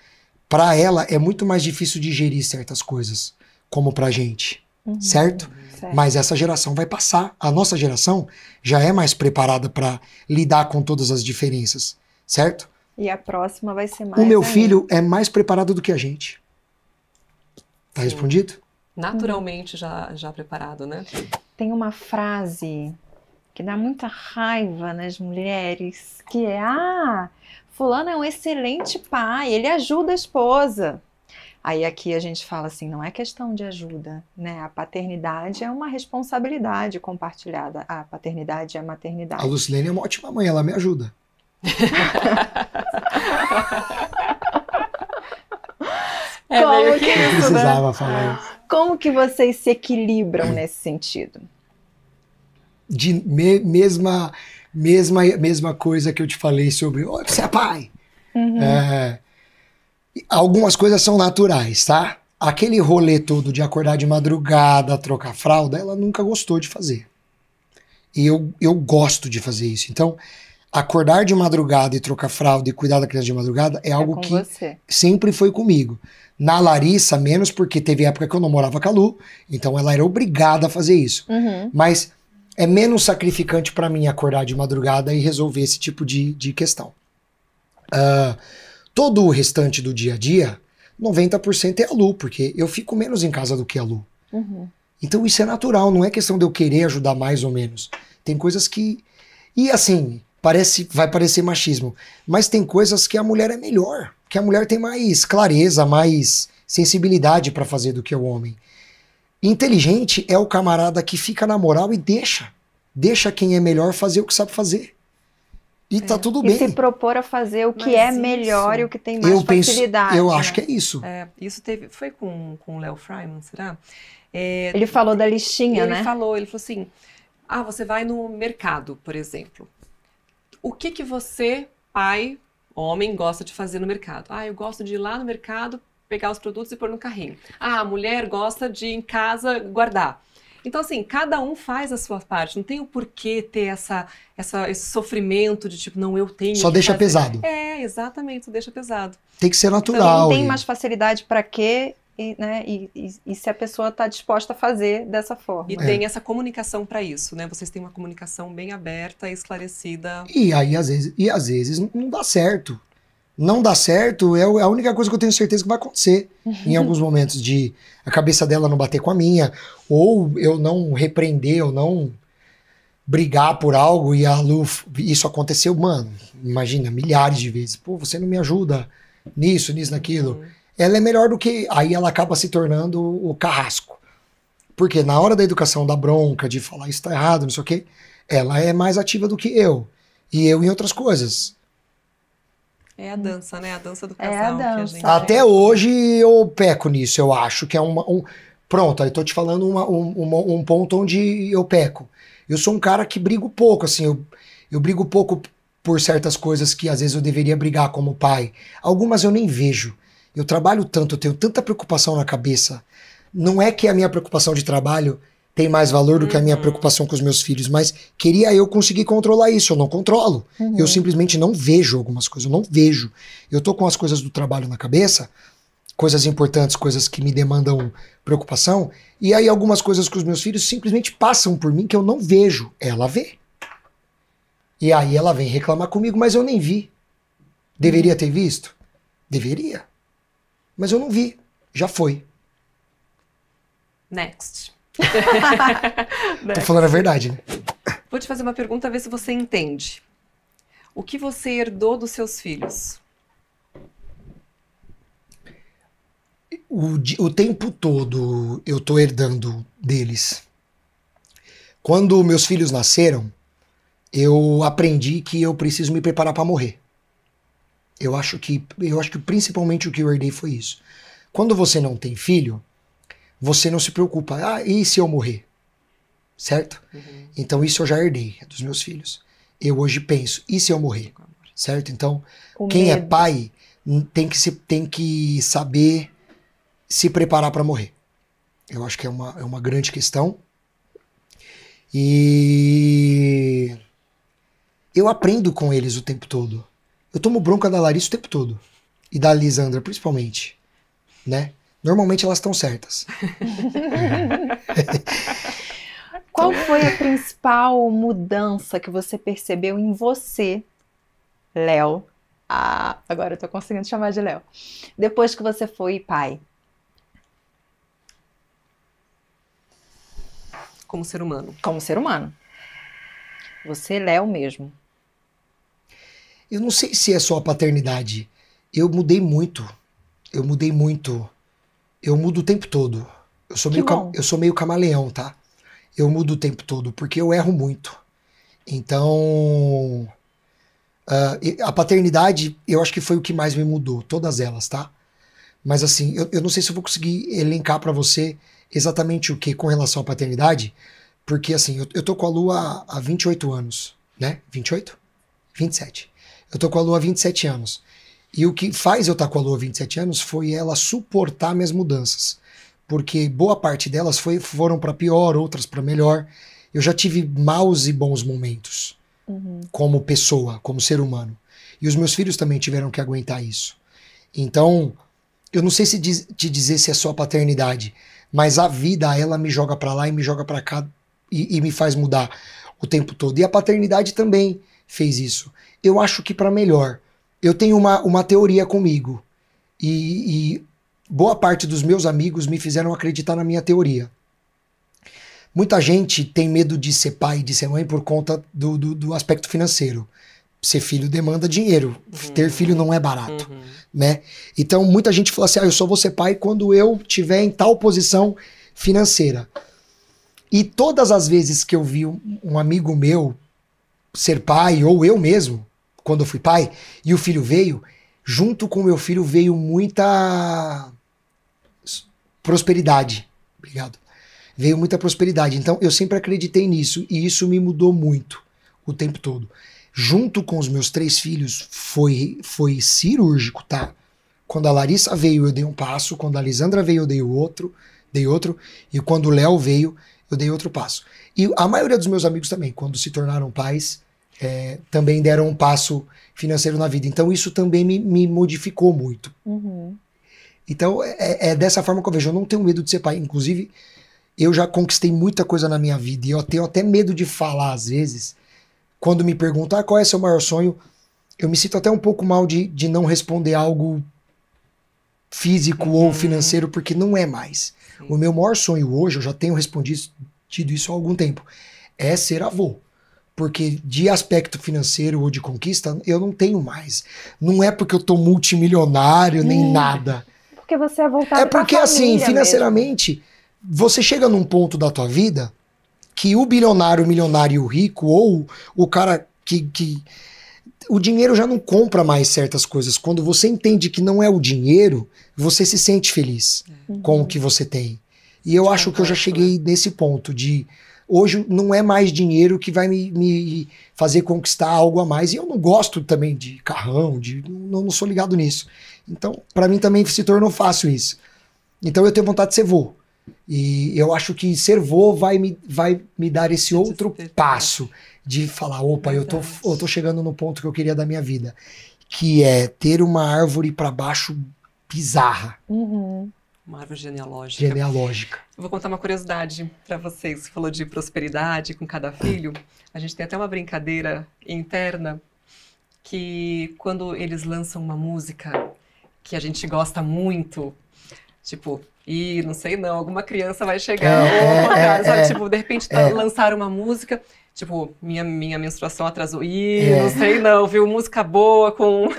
[SPEAKER 3] Para ela é muito mais difícil digerir certas coisas, como pra gente. Certo? Mas essa geração vai passar. A nossa geração já é mais preparada para lidar com todas as diferenças, certo?
[SPEAKER 2] E a próxima vai ser mais.
[SPEAKER 3] O meu filho é mais preparado do que a gente. Tá respondido?
[SPEAKER 1] Naturalmente já preparado, né?
[SPEAKER 2] Tem uma frase que dá muita raiva nas mulheres, que é: fulano é um excelente pai, ele ajuda a esposa. Aí aqui a gente fala assim, não é questão de ajuda, né? A paternidade é uma responsabilidade compartilhada. A paternidade e a maternidade.
[SPEAKER 3] A Lucilene é uma ótima mãe, ela me ajuda.
[SPEAKER 1] Meio que
[SPEAKER 3] isso, precisava falar isso.
[SPEAKER 2] Como que vocês se equilibram nesse sentido?
[SPEAKER 3] Mesma coisa que eu te falei sobre você é pai. Algumas coisas são naturais, tá? Aquele rolê todo de acordar de madrugada, trocar fralda, ela nunca gostou de fazer. E eu gosto de fazer isso. Então, acordar de madrugada e trocar fralda e cuidar da criança de madrugada é algo que sempre foi comigo. Na Larissa, menos porque teve época que eu não morava com a Lu, então ela era obrigada a fazer isso. Mas é menos sacrificante pra mim acordar de madrugada e resolver esse tipo de questão. Todo o restante do dia a dia, 90% é a Lu, porque eu fico menos em casa do que a Lu. Então isso é natural, não é questão de eu querer ajudar mais ou menos. Tem coisas que... E assim, vai parecer machismo, mas tem coisas que a mulher é melhor, que a mulher tem mais clareza, mais sensibilidade pra fazer do que o homem. Inteligente é o camarada que fica na moral e deixa quem é melhor fazer o que sabe fazer. E tá tudo bem.
[SPEAKER 2] E se propor a fazer o que é melhor e o que tem mais facilidade.
[SPEAKER 3] Eu acho que é isso.
[SPEAKER 1] Isso foi com o Léo Freiman, será?
[SPEAKER 2] Ele falou da listinha, né?
[SPEAKER 1] Ele falou assim, você vai no mercado, por exemplo. O que você, pai, homem, gosta de fazer no mercado? Eu gosto de ir lá no mercado, pegar os produtos e pôr no carrinho. A mulher gosta de ir em casa guardar. Então, assim, cada um faz a sua parte. Não tem o porquê ter esse sofrimento de tipo, não, eu tenho.
[SPEAKER 3] Só deixa pesado.
[SPEAKER 1] Exatamente, só deixa pesado.
[SPEAKER 3] Tem que ser natural.
[SPEAKER 2] Então, não tem mais facilidade para quê? Né? E se a pessoa está disposta a fazer dessa forma.
[SPEAKER 1] E tem essa comunicação para isso, né? Vocês têm uma comunicação bem aberta e esclarecida.
[SPEAKER 3] E aí, às vezes, não dá certo. Não dá certo é a única coisa que eu tenho certeza que vai acontecer em alguns momentos, de a cabeça dela não bater com a minha, ou eu não repreender, ou não brigar por algo e a Lu, isso aconteceu, mano, imagina, milhares de vezes. Pô, você não me ajuda nisso, naquilo. Ela é melhor do que... Aí ela acaba se tornando o carrasco. Porque na hora da educação, da bronca, de falar isso tá errado, não sei o quê, ela é mais ativa do que eu. E eu em outras coisas.
[SPEAKER 1] É a dança, né? A dança do casal.
[SPEAKER 2] É a dança.
[SPEAKER 3] Até hoje eu peco nisso, eu acho que é Pronto, aí tô te falando um ponto onde eu peco. Eu sou um cara que brigo pouco, assim, eu brigo pouco por certas coisas que às vezes eu deveria brigar como pai. Algumas eu nem vejo. Eu trabalho tanto, eu tenho tanta preocupação na cabeça. Não é que a minha preocupação de trabalho tem mais valor do que a minha preocupação com os meus filhos, mas queria eu conseguir controlar isso, eu não controlo. Eu simplesmente não vejo algumas coisas, eu não vejo. Eu tô com as coisas do trabalho na cabeça, coisas importantes, coisas que me demandam preocupação, e aí algumas coisas com os meus filhos simplesmente passam por mim que eu não vejo. Ela vê. E aí ela vem reclamar comigo, mas eu nem vi. Deveria ter visto? Deveria. Mas eu não vi. Já foi.
[SPEAKER 1] Next.
[SPEAKER 3] Tô falando a verdade, né?
[SPEAKER 1] Vou te fazer uma pergunta, ver se você entende. O que você herdou dos seus filhos?
[SPEAKER 3] O tempo todo eu tô herdando deles. Quando meus filhos nasceram, eu aprendi que eu preciso me preparar para morrer. Eu acho que principalmente o que eu herdei foi isso. Quando você não tem filho, você não se preocupa. E se eu morrer? Certo? Então isso eu já herdei dos meus filhos. Eu hoje penso, e se eu morrer? Certo? Então, quem é pai tem que saber se preparar para morrer. Eu acho que é uma grande questão. E eu aprendo com eles o tempo todo. Eu tomo bronca da Larissa o tempo todo. E da Lisandra, principalmente. Né? Normalmente elas estão certas.
[SPEAKER 2] Qual foi a principal mudança que você percebeu em você, Léo? Agora eu tô conseguindo chamar de Léo. Depois que você foi pai.
[SPEAKER 1] Como ser humano.
[SPEAKER 2] Como ser humano. Você, Léo mesmo.
[SPEAKER 3] Eu não sei se é só a paternidade. Eu mudei muito. Eu mudo o tempo todo. Eu sou meio camaleão, tá? Eu mudo o tempo todo, porque eu erro muito. Então, a paternidade, eu acho que foi o que mais me mudou. Todas elas, tá? Mas assim, eu não sei se eu vou conseguir elencar pra você exatamente o que com relação à paternidade, porque assim, eu tô com a Lu há 28 anos, né? 28? 27. Eu tô com a Lu há 27 anos. E o que faz eu estar com a Lu há 27 anos foi ela suportar minhas mudanças. Porque boa parte delas foram para pior, outras para melhor. Eu já tive maus e bons momentos. como pessoa, como ser humano. E os meus filhos também tiveram que aguentar isso. Então, eu não sei se te dizer se é só paternidade, mas a vida, ela me joga pra lá e me joga pra cá e me faz mudar o tempo todo. E a paternidade também fez isso. Eu acho que pra melhor. Eu tenho uma teoria comigo. E boa parte dos meus amigos me fizeram acreditar na minha teoria. Muita gente tem medo de ser pai e de ser mãe por conta do aspecto financeiro. Ser filho demanda dinheiro. Ter filho não é barato. Né? Então muita gente fala assim, eu só vou ser pai quando eu estiver em tal posição financeira. E todas as vezes que eu vi um amigo meu ser pai, ou eu mesmo, quando eu fui pai, e o filho veio, junto com o meu filho veio muita prosperidade. Obrigado. Veio muita prosperidade. Então eu sempre acreditei nisso e isso me mudou muito o tempo todo. Junto com os meus 3 filhos foi cirúrgico, tá? Quando a Larissa veio eu dei um passo, quando a Lisandra veio eu dei outro, e quando o Léo veio eu dei outro passo. E a maioria dos meus amigos também, quando se tornaram pais, também deram um passo financeiro na vida. Então isso também me modificou muito. Então é dessa forma que eu vejo. Eu não tenho medo de ser pai. Inclusive, eu já conquistei muita coisa na minha vida e eu tenho até medo de falar às vezes. Quando me perguntam qual é seu maior sonho, eu me sinto até um pouco mal de não responder algo físico ou financeiro, porque não é mais. O meu maior sonho hoje, eu já tenho respondido isso há algum tempo, é ser avô. Porque de aspecto financeiro ou de conquista, eu não tenho mais. Não é porque eu tô multimilionário, nem nada.
[SPEAKER 2] Porque você é voltado pra
[SPEAKER 3] porque
[SPEAKER 2] família
[SPEAKER 3] assim, financeiramente, você chega num ponto da tua vida que o bilionário, o milionário e o rico, ou o cara que o dinheiro já não compra mais certas coisas. Quando você entende que não é o dinheiro, você se sente feliz com o que você tem. E eu acho que eu já cheguei nesse ponto de hoje não é mais dinheiro que vai me fazer conquistar algo a mais. E eu não gosto também de carrão, não sou ligado nisso. Então, para mim também se tornou fácil isso. Então eu tenho vontade de ser vô. E eu acho que ser vô vai me dar esse outro passo de falar, opa, eu tô chegando no ponto que eu queria da minha vida, que é ter uma árvore para baixo bizarra.
[SPEAKER 1] Uma árvore genealógica. Eu vou contar uma curiosidade para vocês. Você falou de prosperidade com cada filho. A gente tem até uma brincadeira interna que quando eles lançam uma música que a gente gosta muito, tipo, não sei não, alguma criança vai chegar, sabe, tipo, de repente lançaram uma música, tipo, minha menstruação atrasou, não sei não, viu, música boa com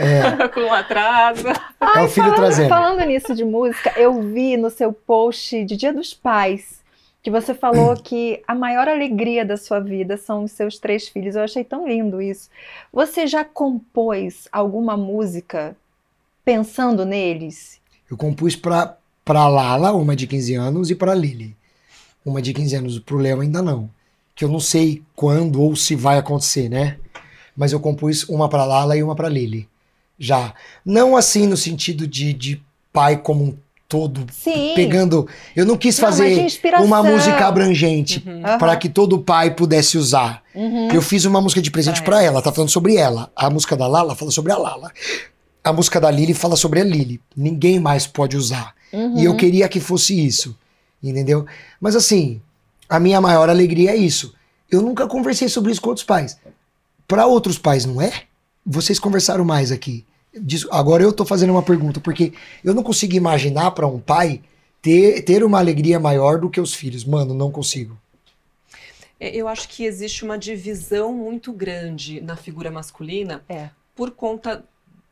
[SPEAKER 1] atraso.
[SPEAKER 3] É o filho trazendo.
[SPEAKER 2] Falando nisso de música, eu vi no seu post de Dia dos Pais, que você falou que a maior alegria da sua vida são os seus 3 filhos, eu achei tão lindo isso. Você já compôs alguma música pensando neles?
[SPEAKER 3] Eu compus pra Lala, uma de 15 anos, e pra Lily. Uma de 15 anos, pro Léo ainda não. Que eu não sei quando ou se vai acontecer, né? Mas eu compus uma pra Lala e uma pra Lily. Já. Não assim no sentido de pai como um todo.
[SPEAKER 2] Sim.
[SPEAKER 3] Pegando... Eu não quis fazer uma música abrangente para que todo pai pudesse usar. Eu fiz uma música de presente pra ela. Tá falando sobre ela. A música da Lala fala sobre a Lala. A música da Lily fala sobre a Lily. Ninguém mais pode usar. E eu queria que fosse isso. Entendeu? Mas assim, a minha maior alegria é isso. Eu nunca conversei sobre isso com outros pais. Para outros pais, não é? Vocês conversaram mais aqui. Agora eu tô fazendo uma pergunta, porque eu não consigo imaginar para um pai ter uma alegria maior do que os filhos. Mano, não consigo.
[SPEAKER 1] Eu acho que existe uma divisão muito grande na figura masculina por conta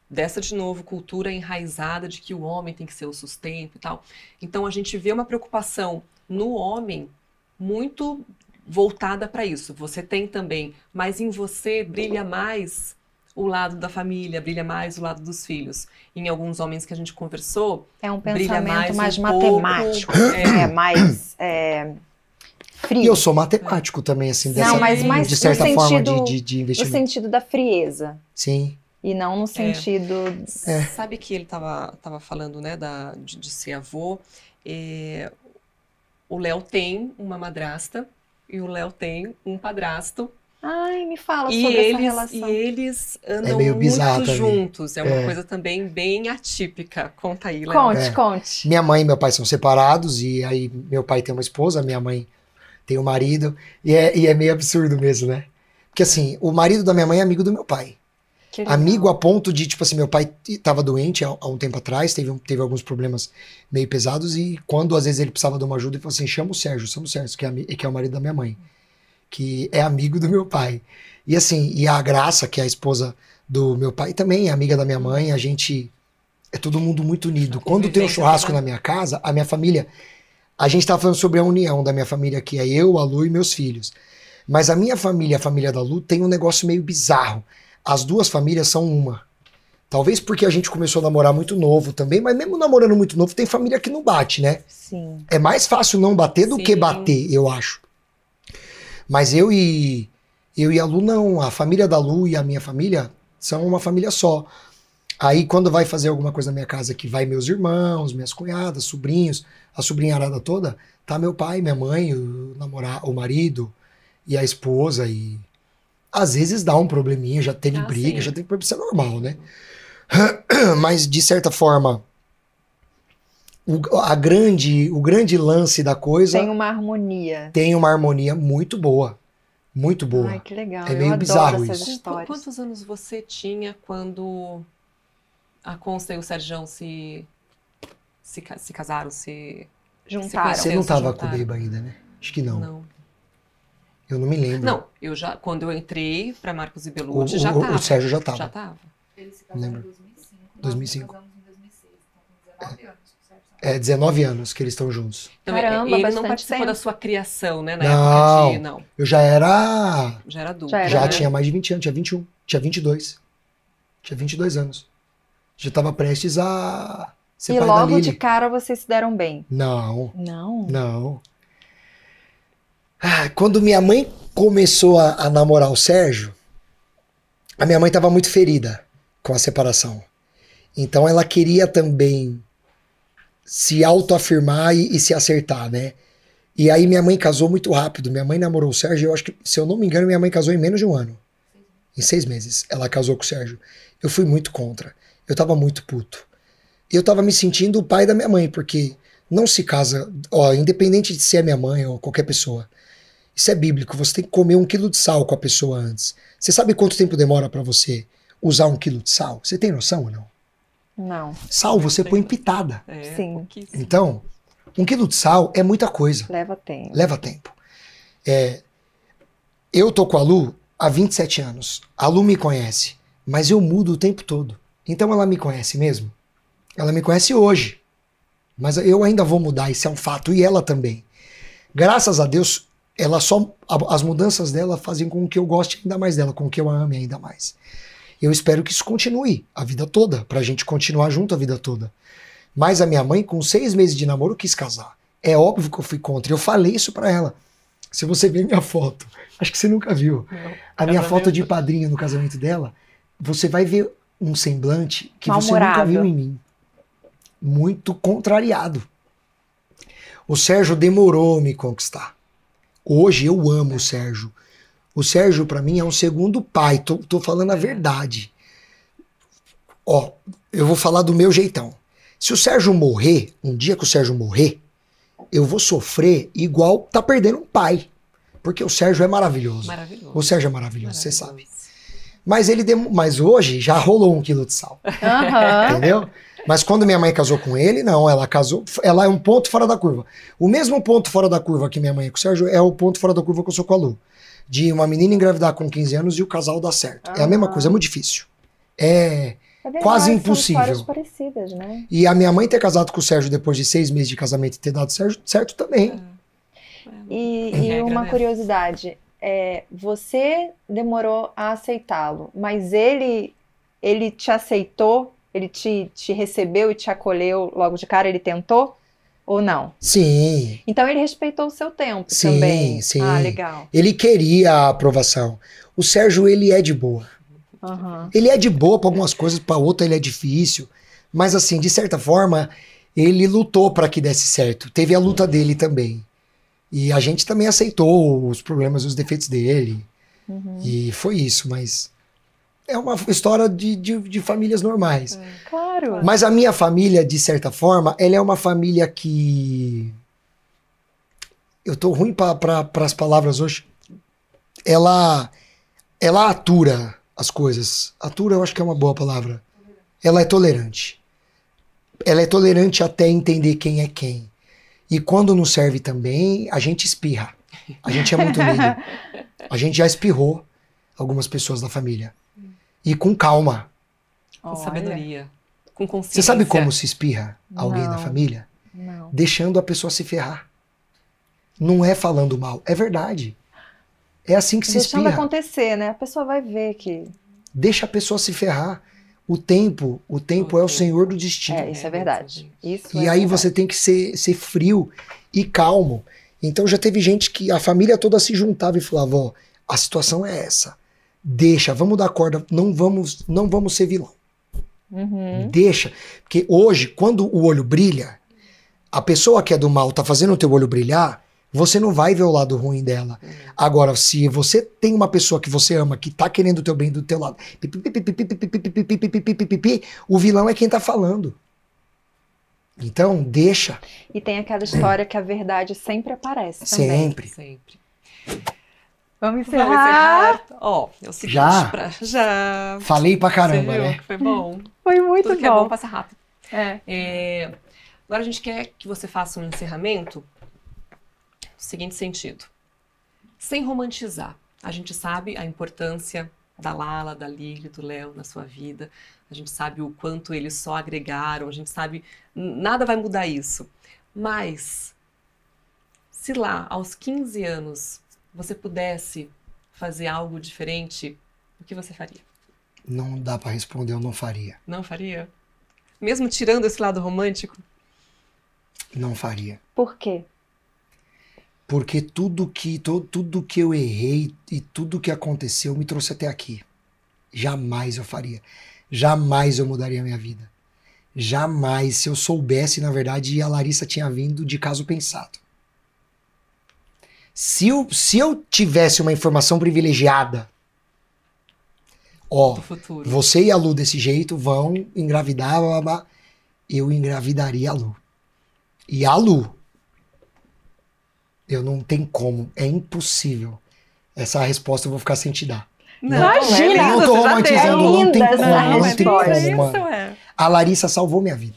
[SPEAKER 1] dessa, de novo, cultura enraizada de que o homem tem que ser o sustento e tal. Então a gente vê uma preocupação no homem muito voltada para isso. Você tem também, mas em você brilha mais o lado da família, brilha mais o lado dos filhos. Em alguns homens que a gente conversou,
[SPEAKER 2] é um
[SPEAKER 1] brilha
[SPEAKER 2] pensamento mais
[SPEAKER 1] um
[SPEAKER 2] matemático, mais frio.
[SPEAKER 3] E eu sou matemático também, assim, de certa forma de investimento.
[SPEAKER 2] No sentido da frieza.
[SPEAKER 3] Sim.
[SPEAKER 2] E não no sentido...
[SPEAKER 1] Sabe que ele tava falando, né, de ser avô. O Léo tem uma madrasta e o Léo tem um padrasto
[SPEAKER 2] Ai, me fala sobre essa relação.
[SPEAKER 1] E eles andam
[SPEAKER 3] meio bizarro
[SPEAKER 1] muito
[SPEAKER 3] também.
[SPEAKER 1] juntos. É uma coisa também bem atípica. Conta aí, Léo.
[SPEAKER 2] Conte.
[SPEAKER 3] Minha mãe e meu pai são separados, e aí meu pai tem uma esposa, minha mãe tem um marido, e é meio absurdo mesmo, né? Porque assim, o marido da minha mãe é amigo do meu pai. Amigo a ponto de, tipo assim, meu pai tava doente há um tempo atrás, teve alguns problemas meio pesados, e quando às vezes ele precisava de uma ajuda, ele falou assim, chama o Sérgio, que é o marido da minha mãe, que é amigo do meu pai. E assim, e a Graça, que é a esposa do meu pai, também é amiga da minha mãe, a gente é todo mundo muito unido. Quando tem um churrasco na minha casa, a minha família, a gente tava falando sobre a união da minha família, que é eu, a Lu e meus filhos. Mas a minha família, a família da Lu, tem um negócio meio bizarro. As duas famílias são uma. Talvez porque a gente começou a namorar muito novo também, mas mesmo namorando muito novo, tem família que não bate, né?
[SPEAKER 2] Sim.
[SPEAKER 3] É mais fácil não bater do que bater, eu acho. Mas eu e a Lu não. A família da Lu e a minha família são uma família só. Aí quando vai fazer alguma coisa na minha casa, que vai meus irmãos, minhas cunhadas, sobrinhos, a sobrinharada toda, tá meu pai, minha mãe, o marido e a esposa, e às vezes dá um probleminha, já teve briga,
[SPEAKER 1] sim.
[SPEAKER 3] já teve problema, isso é normal, né? Mas de certa forma, o grande lance da coisa
[SPEAKER 2] tem uma harmonia.
[SPEAKER 3] Tem uma harmonia muito boa. Muito boa.
[SPEAKER 2] Ai, que legal.
[SPEAKER 3] É meio bizarro isso.
[SPEAKER 2] Histórias.
[SPEAKER 1] Quantos anos você tinha quando a Consta e o Serjão se casaram, se
[SPEAKER 2] juntaram?
[SPEAKER 3] Você não tava com o Beiba ainda, né? Acho que não.
[SPEAKER 1] Não.
[SPEAKER 3] Eu não me lembro.
[SPEAKER 1] Não, quando eu entrei pra Marcos e Belucci, já tava.
[SPEAKER 3] O Sérgio já tava.
[SPEAKER 1] Já tava.
[SPEAKER 4] Eles se casaram em 2005.
[SPEAKER 3] 2005.
[SPEAKER 4] Nós casamos em 2006. Então, com 19 anos. Certo?
[SPEAKER 3] 19 anos que eles estão juntos.
[SPEAKER 1] Então,
[SPEAKER 2] Caramba,
[SPEAKER 1] ele não
[SPEAKER 2] bastante
[SPEAKER 1] participou
[SPEAKER 2] tempo.
[SPEAKER 1] da sua criação, né? Na
[SPEAKER 3] Não.
[SPEAKER 1] época de... Não.
[SPEAKER 3] Eu já era
[SPEAKER 1] adulto.
[SPEAKER 3] Já
[SPEAKER 1] né?
[SPEAKER 3] tinha mais de 20 anos, tinha 21, tinha 22. Tinha 22 anos. Já tava prestes a ser
[SPEAKER 2] E
[SPEAKER 3] pai da
[SPEAKER 2] logo
[SPEAKER 3] Lili.
[SPEAKER 2] de cara vocês se deram bem?
[SPEAKER 3] Não,
[SPEAKER 2] Não.
[SPEAKER 3] não. Quando minha mãe começou a namorar o Sérgio, a minha mãe tava muito ferida com a separação. Então ela queria também se autoafirmar e se acertar, né? E aí minha mãe casou muito rápido. Minha mãe namorou o Sérgio, eu acho que, se eu não me engano, minha mãe casou em menos de um ano. Em 6 meses, ela casou com o Sérgio. Eu fui muito contra. Eu tava muito puto. Eu tava me sentindo o pai da minha mãe, porque não se casa, ó, independente de ser a minha mãe ou qualquer pessoa. Isso é bíblico, você tem que comer 1 quilo de sal com a pessoa antes. Você sabe quanto tempo demora pra você usar 1 quilo de sal? Você tem noção ou não?
[SPEAKER 2] Não.
[SPEAKER 3] Sal você põe em pitada.
[SPEAKER 2] Sim.
[SPEAKER 1] Pouquíssimo.
[SPEAKER 3] Então, 1 quilo de sal é muita coisa.
[SPEAKER 2] Leva tempo.
[SPEAKER 3] Leva tempo. Eu tô com a Lu há 27 anos. A Lu me conhece, mas eu mudo o tempo todo. Então ela me conhece mesmo. Ela me conhece hoje. Mas eu ainda vou mudar, isso é um fato. E ela também. Graças a Deus, as mudanças dela fazem com que eu goste ainda mais dela, com que eu a ame ainda mais. Eu espero que isso continue a vida toda, pra gente continuar junto a vida toda. Mas a minha mãe, com 6 meses de namoro, quis casar. É óbvio que eu fui contra. Eu falei isso pra ela. Se você ver minha foto, acho que você nunca viu.
[SPEAKER 1] Não.
[SPEAKER 3] A minha foto de padrinho no casamento dela, você vai ver um semblante que você nunca viu em mim. Muito contrariado. O Sérgio demorou a me conquistar. Hoje eu amo o Sérgio. O Sérgio, pra mim, é um segundo pai. Tô falando a verdade. Ó, eu vou falar do meu jeitão. Se o Sérgio morrer, um dia que o Sérgio morrer, eu vou sofrer igual tá perdendo um pai. Porque o Sérgio é maravilhoso.
[SPEAKER 1] Maravilhoso.
[SPEAKER 3] O Sérgio é maravilhoso, você sabe. Mas hoje já rolou 1 quilo de sal. Entendeu? Mas quando minha mãe casou com ele, não, ela é um ponto fora da curva. O mesmo ponto fora da curva que minha mãe é com o Sérgio é o ponto fora da curva que eu sou com a Lu. De uma menina engravidar com 15 anos e o casal dar certo. É a mesma coisa, é muito difícil. É
[SPEAKER 2] verdade,
[SPEAKER 3] quase impossível.
[SPEAKER 2] São histórias parecidas, né?
[SPEAKER 3] E a minha mãe ter casado com o Sérgio depois de 6 meses de casamento e ter dado certo também.
[SPEAKER 2] E
[SPEAKER 1] Regra,
[SPEAKER 2] uma
[SPEAKER 1] né?
[SPEAKER 2] curiosidade, você demorou a aceitá-lo, mas ele te aceitou, ele te recebeu e te acolheu logo de cara, ele tentou ou não?
[SPEAKER 3] Sim.
[SPEAKER 2] Então ele respeitou o seu tempo
[SPEAKER 3] Sim,
[SPEAKER 2] também.
[SPEAKER 3] sim.
[SPEAKER 2] Ah, legal.
[SPEAKER 3] Ele queria a aprovação. O Sérgio, ele é de boa.
[SPEAKER 2] Uhum.
[SPEAKER 3] Ele é de boa para algumas coisas, para outra ele é difícil. Mas assim, de certa forma, ele lutou para que desse certo. Teve a luta dele também. E a gente também aceitou os problemas e os defeitos dele. E foi isso, mas é uma história de famílias normais.
[SPEAKER 2] Claro.
[SPEAKER 3] Mas a minha família, de certa forma, ela é uma família que... Eu tô ruim para as palavras hoje. Ela atura as coisas. Atura, eu acho que é uma boa palavra. Ela é tolerante. Ela é tolerante até entender quem é quem. E quando não serve também, a gente espirra. A gente é muito unido. A gente já espirrou algumas pessoas da família. E com calma.
[SPEAKER 1] Com sabedoria. Com consciência.
[SPEAKER 3] Você sabe como se espirra alguém
[SPEAKER 2] Não.
[SPEAKER 3] da família?
[SPEAKER 2] Não.
[SPEAKER 3] Deixando a pessoa se ferrar. Não é falando mal, é verdade. É assim que se
[SPEAKER 2] Deixando
[SPEAKER 3] espirra.
[SPEAKER 2] acontecer, né? A pessoa vai ver que...
[SPEAKER 3] Deixa a pessoa se ferrar. O tempo é o senhor do destino.
[SPEAKER 2] É, isso é verdade. Isso
[SPEAKER 3] E
[SPEAKER 2] é
[SPEAKER 3] aí
[SPEAKER 2] verdade.
[SPEAKER 3] você tem que ser frio e calmo. Então já teve gente que a família toda se juntava e falava, ó, a situação é essa. Deixa, vamos dar corda, não vamos ser vilão. Deixa. Porque hoje, quando o olho brilha, a pessoa que é do mal tá fazendo o teu olho brilhar, você não vai ver o lado ruim dela. Agora, se você tem uma pessoa que você ama, que tá querendo o teu bem do teu lado, o vilão é quem tá falando. Então, deixa.
[SPEAKER 2] E tem aquela história que a verdade sempre aparece também.
[SPEAKER 3] Sempre.
[SPEAKER 1] Sempre.
[SPEAKER 2] Vamos
[SPEAKER 1] Vamos
[SPEAKER 2] encerrar.
[SPEAKER 1] encerrar. Ó, é o seguinte.
[SPEAKER 3] Já?
[SPEAKER 1] Já.
[SPEAKER 3] Falei pra caramba,
[SPEAKER 1] Você viu
[SPEAKER 3] né?
[SPEAKER 1] que foi bom?
[SPEAKER 2] Foi muito
[SPEAKER 1] Tudo que é bom
[SPEAKER 2] bom.
[SPEAKER 1] passa rápido. Agora a gente quer que você faça um encerramento no seguinte sentido. Sem romantizar. A gente sabe a importância da Lala, da Lili, do Léo na sua vida. A gente sabe o quanto eles só agregaram. A gente sabe... Nada vai mudar isso. Mas, se lá, aos 15 anos, você pudesse fazer algo diferente, o que você faria?
[SPEAKER 3] Não dá pra responder, eu não faria.
[SPEAKER 1] Não faria? Mesmo tirando esse lado romântico?
[SPEAKER 3] Não faria.
[SPEAKER 2] Por quê?
[SPEAKER 3] Porque tudo que eu errei e tudo que aconteceu me trouxe até aqui. Jamais eu faria. Jamais eu mudaria a minha vida. Jamais. Se eu soubesse, na verdade, a Larissa tinha vindo de caso pensado. Se eu tivesse uma informação privilegiada, ó,
[SPEAKER 1] Do futuro.
[SPEAKER 3] você e a Lu desse jeito vão engravidar, blá, blá, blá, eu engravidaria a Lu. E a Lu, eu não tenho como, é impossível. Essa resposta eu vou ficar sem te dar.
[SPEAKER 2] Imagina!
[SPEAKER 3] Eu não tô romantizando, não tem como, não tem como, mano.
[SPEAKER 1] É.
[SPEAKER 3] A Larissa salvou minha vida.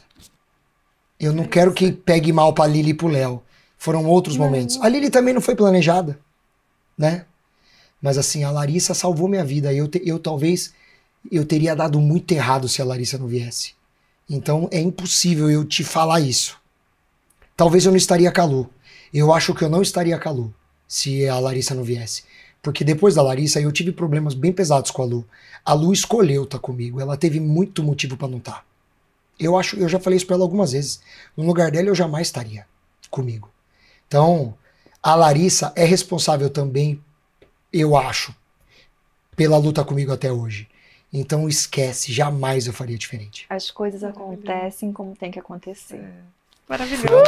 [SPEAKER 3] Eu não quero que pegue mal pra Lili e pro Léo. Foram outros momentos. A Lili também não foi planejada, né? Mas assim, a Larissa salvou minha vida. Eu talvez eu teria dado muito errado se a Larissa não viesse. Então é impossível eu te falar isso. Talvez eu não estaria com a Lu. Eu acho que eu não estaria com a Lu se a Larissa não viesse. Porque depois da Larissa eu tive problemas bem pesados com a Lu. A Lu escolheu estar comigo. Ela teve muito motivo pra não estar. Eu já falei isso pra ela algumas vezes. No lugar dela eu jamais estaria comigo. Então, a Larissa é responsável também, eu acho, pela luta comigo até hoje. Então esquece, jamais eu faria diferente.
[SPEAKER 2] As coisas acontecem como tem que acontecer.
[SPEAKER 1] Maravilhoso.